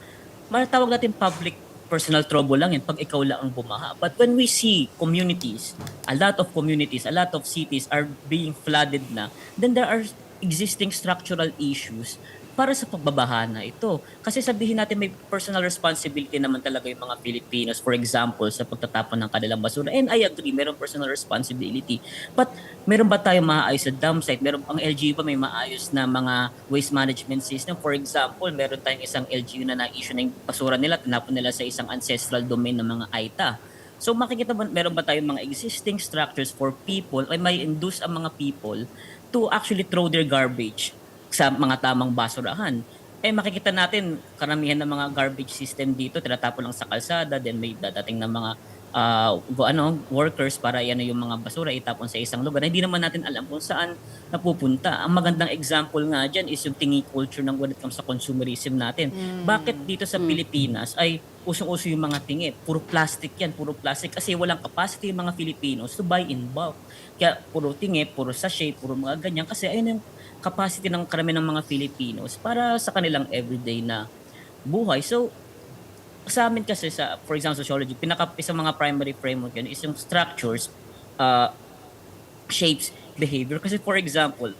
Matawag natin public personal trouble lang yun pag ikaw lang ang bumaha. But when we see communities, a lot of cities are being flooded na, then there are existing structural issues para sa pagbabaha na ito. Kasi sabihin natin may personal responsibility naman talaga yung mga Filipinos, for example, sa pagtatapon ng kanilang basura. And I agree, meron personal responsibility. But meron ba tayong maayos na dump site? Meron ang LGU pa may maayos na mga waste management system? For example, meron tayong isang LGU na na-issue na yung basura nila, tinapon nila sa isang ancestral domain ng mga AITA. So makikita ba, meron ba tayong mga existing structures for people, ay may induce ang mga people to actually throw their garbage sa mga tamang basurahan. Makikita natin, karamihan ng mga garbage system dito, tinatapon lang sa kalsada, then may dadating ng mga workers para yung mga basura itapon sa isang lugar. Hindi naman natin alam kung saan napupunta. Ang magandang example nga dyan is yung tingi culture ng when it comes sa consumerism natin. Bakit dito sa Pilipinas ay usong-uso yung mga tingi? Puro plastic yan, puro plastic kasi walang capacity yung mga Filipinos to buy in bulk. Kaya puro tingi, puro sachet, puro mga ganyan kasi ayun yung capacity ng karamihan ng mga Filipinos para sa kanilang everyday na buhay. So, sa amin kasi for example, sociology, isang mga primary framework yan is yung structures, shapes, behavior. Kasi for example,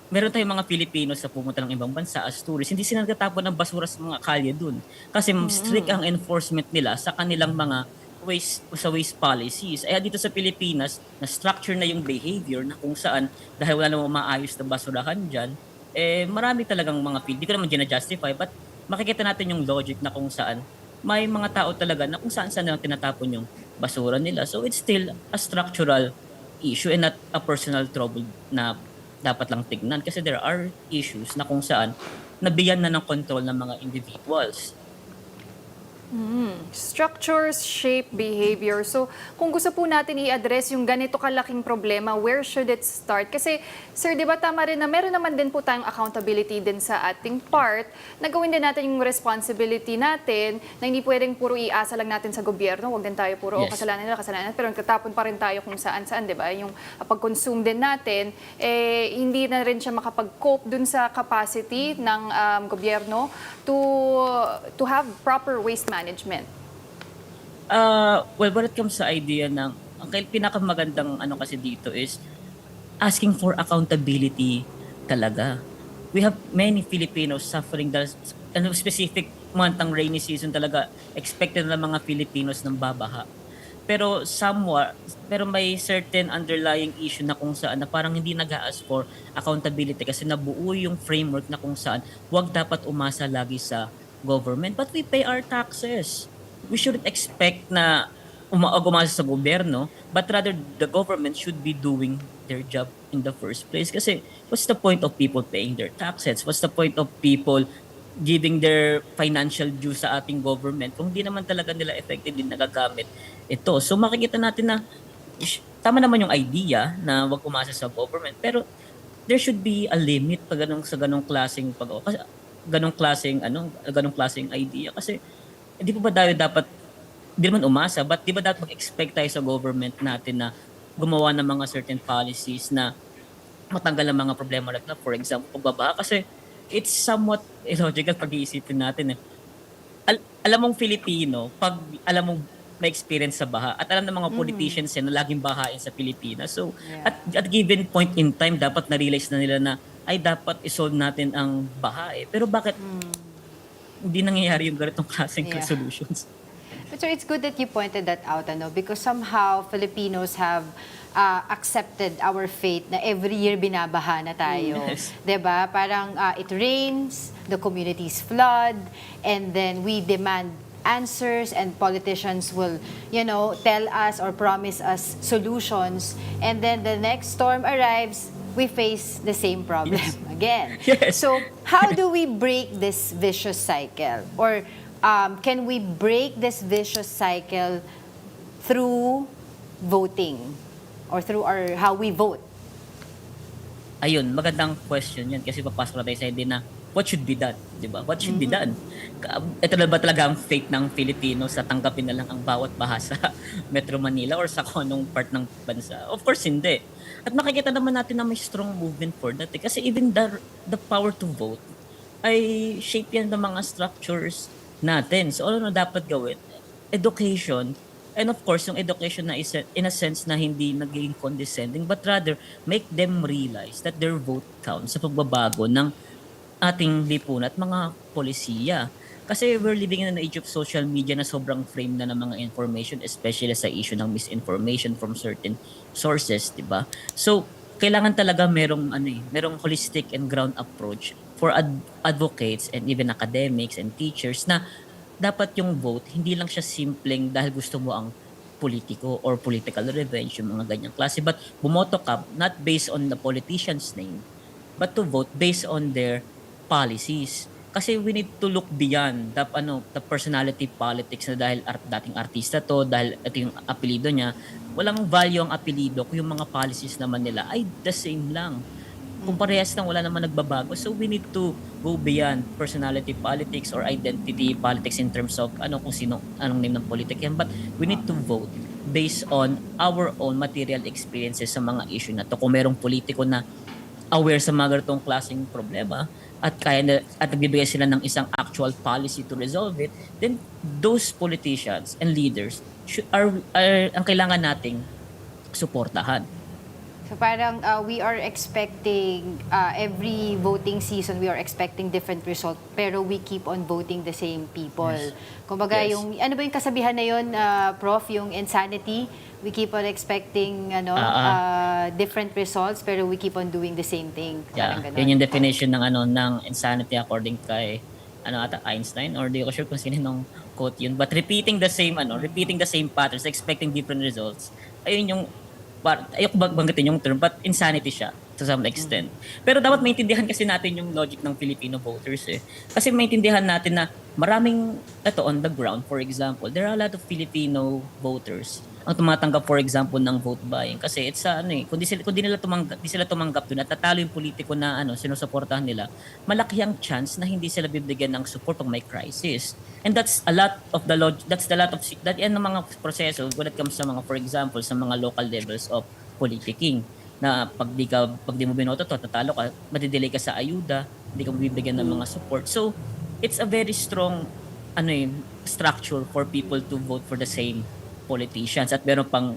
meron tayong mga Filipinos sa pumunta ng ibang bansa as tourists, hindi sila nagtatapon ng basura sa mga kalye dun. Kasi strict ang enforcement nila sa kanilang mga waste policies. Dito sa Pilipinas, na-structure na yung behavior na kung saan, dahil wala namang maayos na basurahan dyan, marami talagang mga hindi ko naman gina-justify, but makikita natin yung logic na kung saan may mga tao talaga na kung saan na tinatapon yung basura nila. So it's still a structural issue and not a personal trouble na dapat lang tignan kasi there are issues na kung saan nabigyan na ng control ng mga individuals. Structures, shape, behavior. So, kung gusto po natin i-address yung ganito kalaking problema, where should it start? Kasi, sir, di ba tama rin na meron naman din po tayong accountability din sa ating part na gawin din natin yung responsibility natin na hindi pwedeng puro iasa lang natin sa gobyerno. Huwag din tayo puro kasalanan nila, pero nagtatapon pa rin tayo kung saan-saan, di ba? Yung pag-consume din natin, hindi na rin siya makapag-cope dun sa capacity ng gobyerno to have proper waste management? Well, when it comes sa idea ng, ang pinakamagandang kasi dito is asking for accountability talaga. We have many Filipinos suffering dahil specific month ng rainy season talaga expected na mga Filipinos ng babaha. Pero may certain underlying issue na kung saan na parang hindi nag-ask for accountability kasi nabuo yung framework na kung saan wag dapat umasa lagi sa government, but we pay our taxes. We shouldn't expect na umasa sa gobyerno, but rather the government should be doing their job in the first place. Kasi what's the point of people paying their taxes? What's the point of people giving their financial dues sa ating government kung di naman talaga nila effectively nagagamit ito? So makikita natin na tama naman yung idea na wag umasa sa government, pero there should be a limit pag sa ganong klaseng kasi ganong klaseng idea kasi hindi pa ba tayo dapat di naman umasa, but di ba dapat mag-expect tayo sa government natin na gumawa ng mga certain policies na matanggal ang mga problema like na, for example, pagbabaha kasi it's somewhat illogical pag-iisipin natin eh. Alam mong Filipino, pag alam mong may experience sa baha at alam ng mga politicians na laging bahain sa Pilipinas. So, at given point in time, dapat na-realize na nila na ay dapat isolve natin ang baha eh. Pero bakit hindi nangyayari yung ganitong klaseng solutions? But so it's good that you pointed that out, because somehow Filipinos have accepted our fate na every year binabaha na tayo. Yes. 'Di ba? Parang it rains, the communities flood, and then we demand answers and politicians will, tell us or promise us solutions, and then the next storm arrives, we face the same problem again. Yes. So how do we break this vicious cycle? Or can we break this vicious cycle through voting or through how we vote? Ayun, magandang question yan kasi papasok na tayo sa idea na what should be done, di ba? What should be done? Ito na ba talaga ang fate ng Filipino sa tanggapin na lang ang bawat baha sa Metro Manila or sa kung anong part ng bansa? Of course, hindi. At makikita naman natin na may strong movement for that. Kasi even the power to vote ay shape yan ng mga structures natin. So, ano na dapat gawin? Education. And of course, yung education na is in a sense na hindi naging condescending, but rather make them realize that their vote counts sa pagbabago ng ating lipunan at mga polisiya. Kasi we're living in an age of social media na sobrang frame na ng mga information, especially sa issue ng misinformation from certain sources, di ba? So, kailangan talaga merong holistic and ground approach for advocates and even academics and teachers na dapat yung vote, hindi lang siya simpleng dahil gusto mo ang politiko or political revenge, yung mga ganyang klase, but bumoto ka not based on the politician's name, but to vote based on their policies. Kasi we need to look beyond the personality politics na dahil dating artista to, dahil ito yung apelido niya. Walang value ang apelido kung yung mga policies naman nila ay the same lang. Kung parehas lang, wala naman nagbabago. So we need to go beyond personality politics or identity politics in terms of anong name ng politician. But we need to vote based on our own material experiences sa mga issue na to. Kung merong politiko na aware sa mga ganitong klaseng problema at nagbibigay sila ng isang actual policy to resolve it, then those politicians and leaders are ang kailangan nating suportahan. So parang we are expecting every voting season we are expecting different result pero we keep on voting the same people. Kumbaga yung ano ba yung kasabihan na yon, Prof, yung insanity, we keep on expecting different results pero we keep on doing the same thing. Yeah, yun yung definition ng insanity according kay Einstein, or di ko sure kung sino nung quote yun, but repeating the same patterns, expecting different results. Ayun yung ayoko banggitin yung term, but insanity siya to some extent. Pero dapat maintindihan kasi natin yung logic ng Filipino voters eh. Kasi maintindihan natin na maraming on the ground, for example, there are a lot of Filipino voters ang tumatanggap, for example, ng vote buying. Kasi it's kung di sila tumanggap doon at tatalo yung politiko na sinusuportahan nila, malaki ang chance na hindi sila bibigyan ng support pag may crisis. And that's a lot of yan ng mga proseso when it comes sa mga, for example, sa mga local levels of politicking. Na pag di mo binoto to, tatalo ka, madidelay ka sa ayuda, hindi ka mabibigyan ng mga support. So, it's a very strong structure for people to vote for the same politicians. At meron pang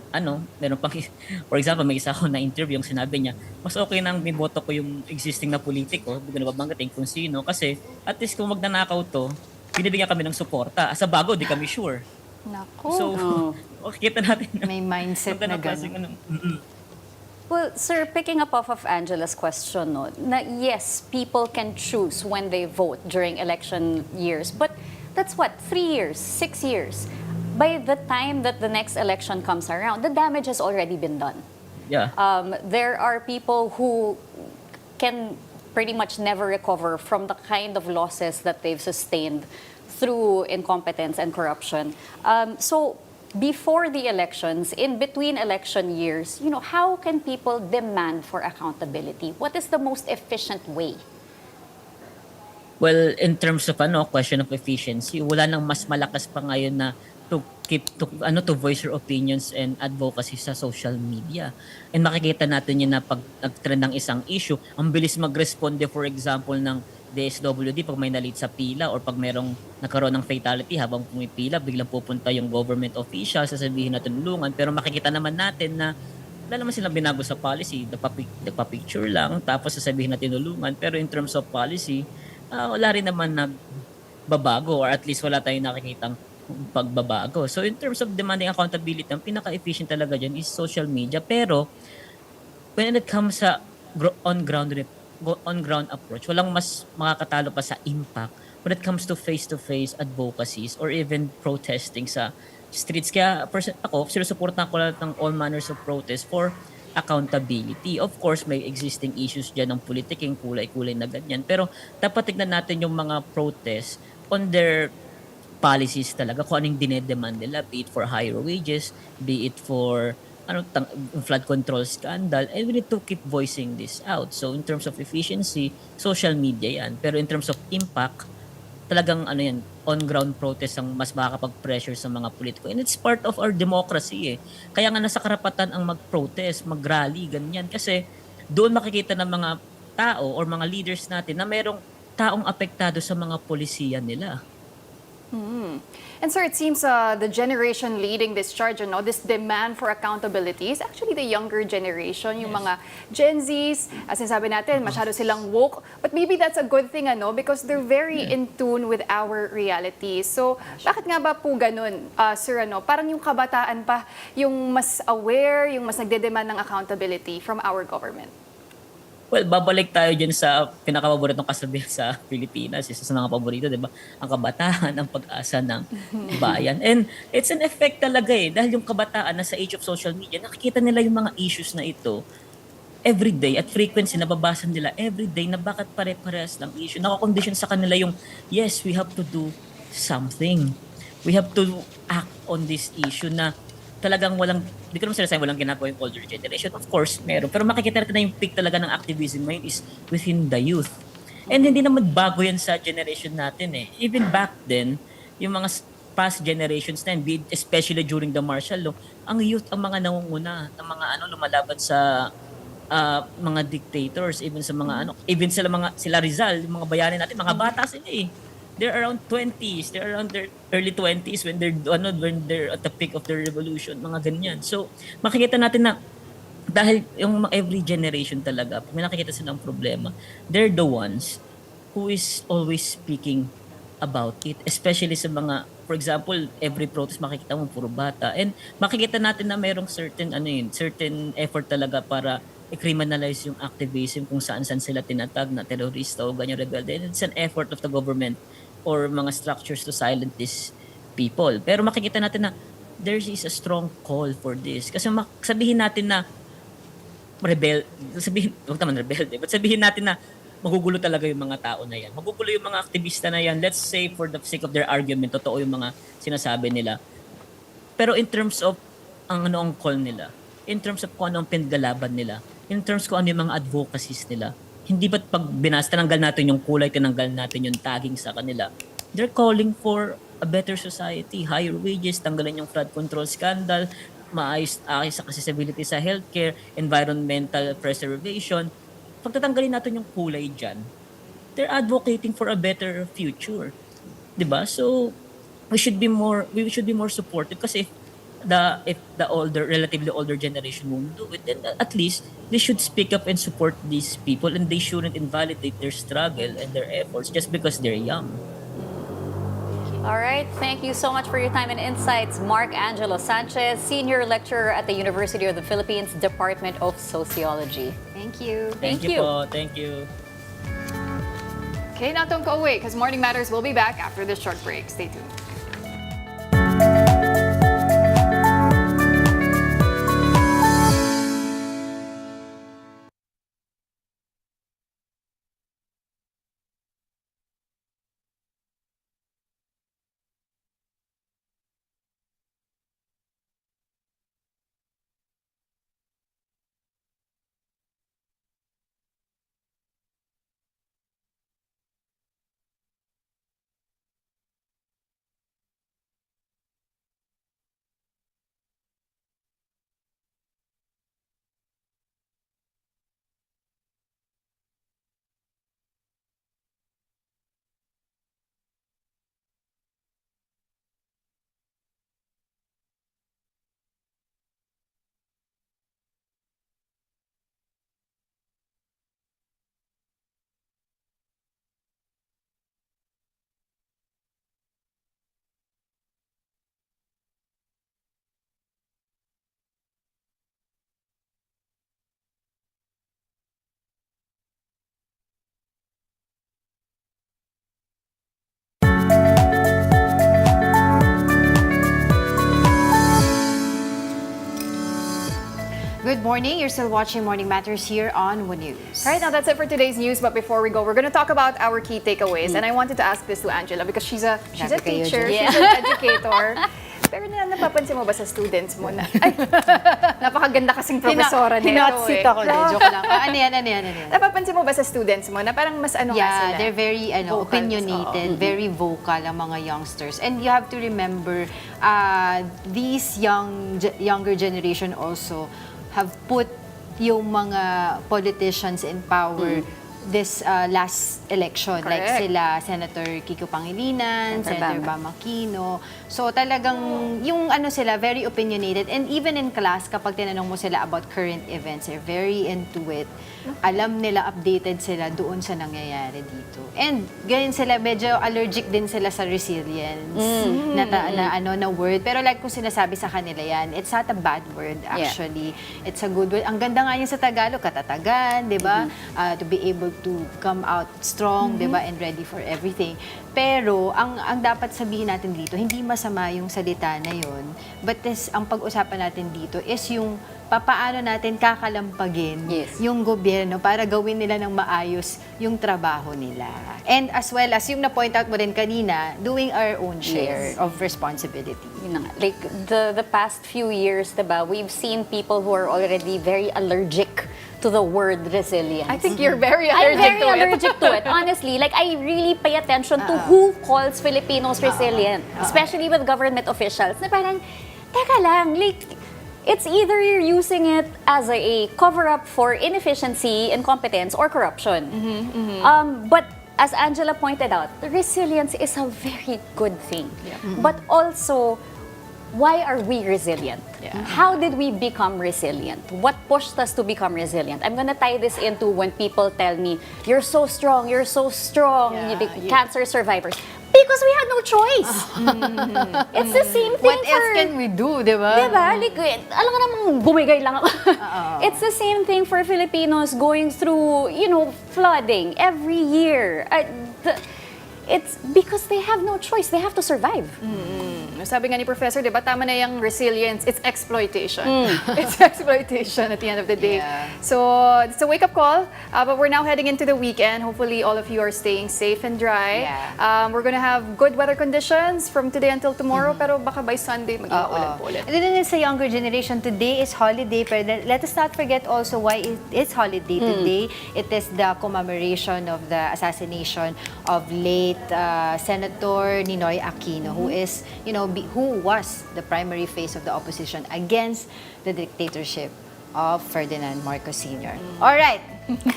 for example, may isa ako na interview yung sinabi niya, mas okay nang binoto ko yung existing na politiko, hindi ko na babanggitin kung sino, kasi at least kung magnanakaw to, binibigyan kami ng suporta. Sa bago, di kami sure. Naku. So, kita natin may mindset na gano'n. Well, sir, picking up off of Angela's question, na yes, people can choose when they vote during election years, but that's 3 years, 6 years. By the time that the next election comes around, the damage has already been done. Yeah. There are people who can pretty much never recover from the kind of losses that they've sustained through incompetence and corruption. So before the elections, in between election years, how can people demand for accountability? What is the most efficient way? Well, in terms of question of efficiency, wala nang mas malakas pa ngayon na to voice your opinions and advocacy sa social media. And makikita natin yun na pag nag-trend ng isang issue, ang bilis mag-responde, for example, ng DSWD pag may nalit sa pila or pag merong nagkaroon ng fatality habang pumipila, biglang pupunta yung government official, sasabihin na tulungan. Pero makikita naman natin na wala naman silang binago sa policy, nagpa-picture lang, tapos sasabihin na tinulungan. Pero in terms of policy, wala rin naman nagbabago or at least wala tayong nakikitang pagbabago. So in terms of demanding accountability, ang pinaka-efficient talaga dyan is social media. Pero when it comes sa on-ground approach, walang mas makakatalo pa sa impact when it comes to face-to-face advocacies or even protesting sa streets. Kaya ako, sinusuportahan ko lahat ng all manners of protest for accountability. Of course, may existing issues dyan ng politiking, kulay-kulay na ganyan. Pero dapat tignan natin yung mga protest on their policies talaga, kung anong dinedemand nila, be it for higher wages, be it for flood control scandal, and we need to keep voicing this out. So in terms of efficiency, social media yan. Pero in terms of impact, talagang on-ground protest ang mas makakapag-pressure sa mga politiko. And it's part of our democracy eh. Kaya nga nasa karapatan ang mag-protest, mag-rally, ganyan. Kasi doon makikita ng mga tao or mga leaders natin na merong taong apektado sa mga polisiya nila. And sir, it seems the generation leading this charge, this demand for accountability is actually the younger generation, yung mga Gen Zs, as sinasabi natin, masyado silang woke. But maybe that's a good thing, because they're very in tune with our reality. So, bakit nga ba po ganun, sir, parang yung kabataan pa yung mas aware, yung mas nagde-demand ng accountability from our government? Well, babalik tayo dyan sa pinakapaboritong kasabihan sa Pilipinas, isa sa mga paborito, di ba? Ang kabataan, ang pag-asa ng bayan. And it's an effect talaga eh, dahil yung kabataan na sa age of social media, nakikita nila yung mga issues na ito everyday at frequency, nababasa nila everyday na bakit pare-parehas ng issue. Nakakondition sa kanila yung, yes, we have to do something. We have to act on this issue na talagang di ko naman sinasabi walang ginagawa yung older generation. Of course, meron. Pero makikita natin na yung peak talaga ng activism ngayon is within the youth. And hindi naman bago yan sa generation natin eh. Even back then, yung mga past generations na yun, especially during the martial law, ang youth ang mga nangunguna ng mga lumalaban sa mga dictators, even sa mga even sila Rizal, yung mga bayani natin, mga bata sila eh. They're around 20s, they're around their early 20s when they're at the peak of their revolution, mga ganyan. So, makikita natin na dahil yung every generation talaga, pag may nakikita silang problema, they're the ones who is always speaking about it, especially sa mga, for example, every protest makikita mo puro bata, and makikita natin na mayroong certain effort talaga para i-criminalize yung activism kung saan-saan sila tinatag na terorista o ganyan rebelde. And it's an effort of the government or mga structures to silence these people. Pero makikita natin na there is a strong call for this. Kasi sabihin natin na sabihin natin na magugulo talaga yung mga tao na yan. Magugulo yung mga aktivista na yan. Let's say for the sake of their argument, totoo yung mga sinasabi nila. Pero in terms of ang call nila, in terms of kung ano ang pinaglaban nila, in terms kung ano yung mga advocacies nila, hindi ba't pag tinanggal natin yung kulay, tinanggal natin yung tagging sa kanila, they're calling for a better society, higher wages, tanggalin yung flood control scandal, maayos accessibility sa healthcare, environmental preservation. Pag tatanggalin natin yung kulay dyan, they're advocating for a better future. Diba? So, we should be more supportive kasi if the relatively older generation won't do it, then at least they should speak up and support these people, and they shouldn't invalidate their struggle and their efforts just because they're young. All right, thank you so much for your time and insights, Mark Angelo Sanchez, Senior Lecturer at the University of the Philippines, Department of Sociology. Thank you. Thank you po. Thank you. Okay, not don't go away because Morning Matters will be back after this short break. Stay tuned. morning. You're still watching Morning Matters here on One News. All right, now that's it for today's news. But before we go, we're going to talk about our key takeaways. And I wanted to ask this to Angela because she's a Sabi kayo teacher, dyan. she's an educator. Pero napapansin mo ba sa students mo na, ay, napakaganda kasing profesora nito. Hinotseat ako din. Joke lang. Ano yan? Napapansin mo ba sa students mo na parang mas nga sila? They're very Vocal. opinionated, very vocal ang mga youngsters. And you have to remember, these younger generation also have put yung mga politicians in power this last election. Correct. Like sila, Senator Kiko Pangilinan, Senator Bam Aquino. So talagang yung sila, very opinionated. And even in class, kapag tinanong mo sila about current events, they're very into it. Alam nila, updated sila doon sa nangyayari dito. And ganyan sila, medyo allergic din sila sa resilience na word. Pero like kung sinasabi sa kanila yan, it's not a bad word actually. It's a good word. Ang ganda nga niya sa Tagalog, katatagan, di ba? To be able to come out strong, di ba? And ready for everything. Pero ang dapat sabihin natin dito, hindi masama yung salita na yun. But ang pag-usapan natin dito is yung papaano natin kakalampagin yung gobyerno para gawin nila ng maayos yung trabaho nila. And as well as yung na-point out mo rin kanina, doing our own share of responsibility. Yun na nga. Like the past few years, diba, we've seen people who are already very allergic to the word resilience. I think you're very allergic to it. Honestly, like I really pay attention to who calls Filipinos resilient, especially with government officials. Na parang, teka lang, like, it's either you're using it as a cover-up for inefficiency, incompetence, or corruption. But as Angela pointed out, resilience is a very good thing. But also, why are we resilient? How did we become resilient? What pushed us to become resilient? I'm gonna tie this into when people tell me, you're so strong, cancer survivors. Because we had no choice. It's the same thing What else can we do, di ba? Diba? Like, alam nga namang bumigay lang ako. It's the same thing for Filipinos going through, flooding every year. It's because they have no choice. They have to survive. Sabi nga ni Professor, di ba, tama na yung resilience, it's exploitation. It's exploitation at the end of the day. So, it's a wake-up call, but we're now heading into the weekend. Hopefully, all of you are staying safe and dry. We're gonna have good weather conditions from today until tomorrow, pero baka by Sunday, mag-uulan po ulit. And then sa younger generation, today is holiday, but let us not forget also why it is holiday today. It is the commemoration of the assassination of late Senator Ninoy Aquino, who is, who was the primary face of the opposition against the dictatorship of Ferdinand Marcos Sr. All right,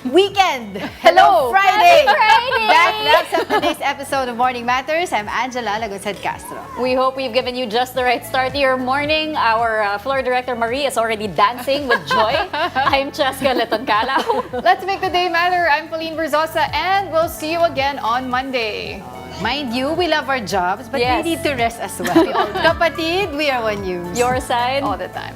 weekend! Hello, Friday! Happy Friday! That wraps up today's episode of Morning Matters. I'm Angela Lagosad Castro. We hope we've given you just the right start to your morning. Our floor director, Marie, is already dancing with joy. I'm Cheska Letoncala. Let's make the day matter. I'm Pauline Verzosa, and we'll see you again on Monday. Mind you, we love our jobs, but we need to rest as well. Kapatid, we are One News. Your side. All the time.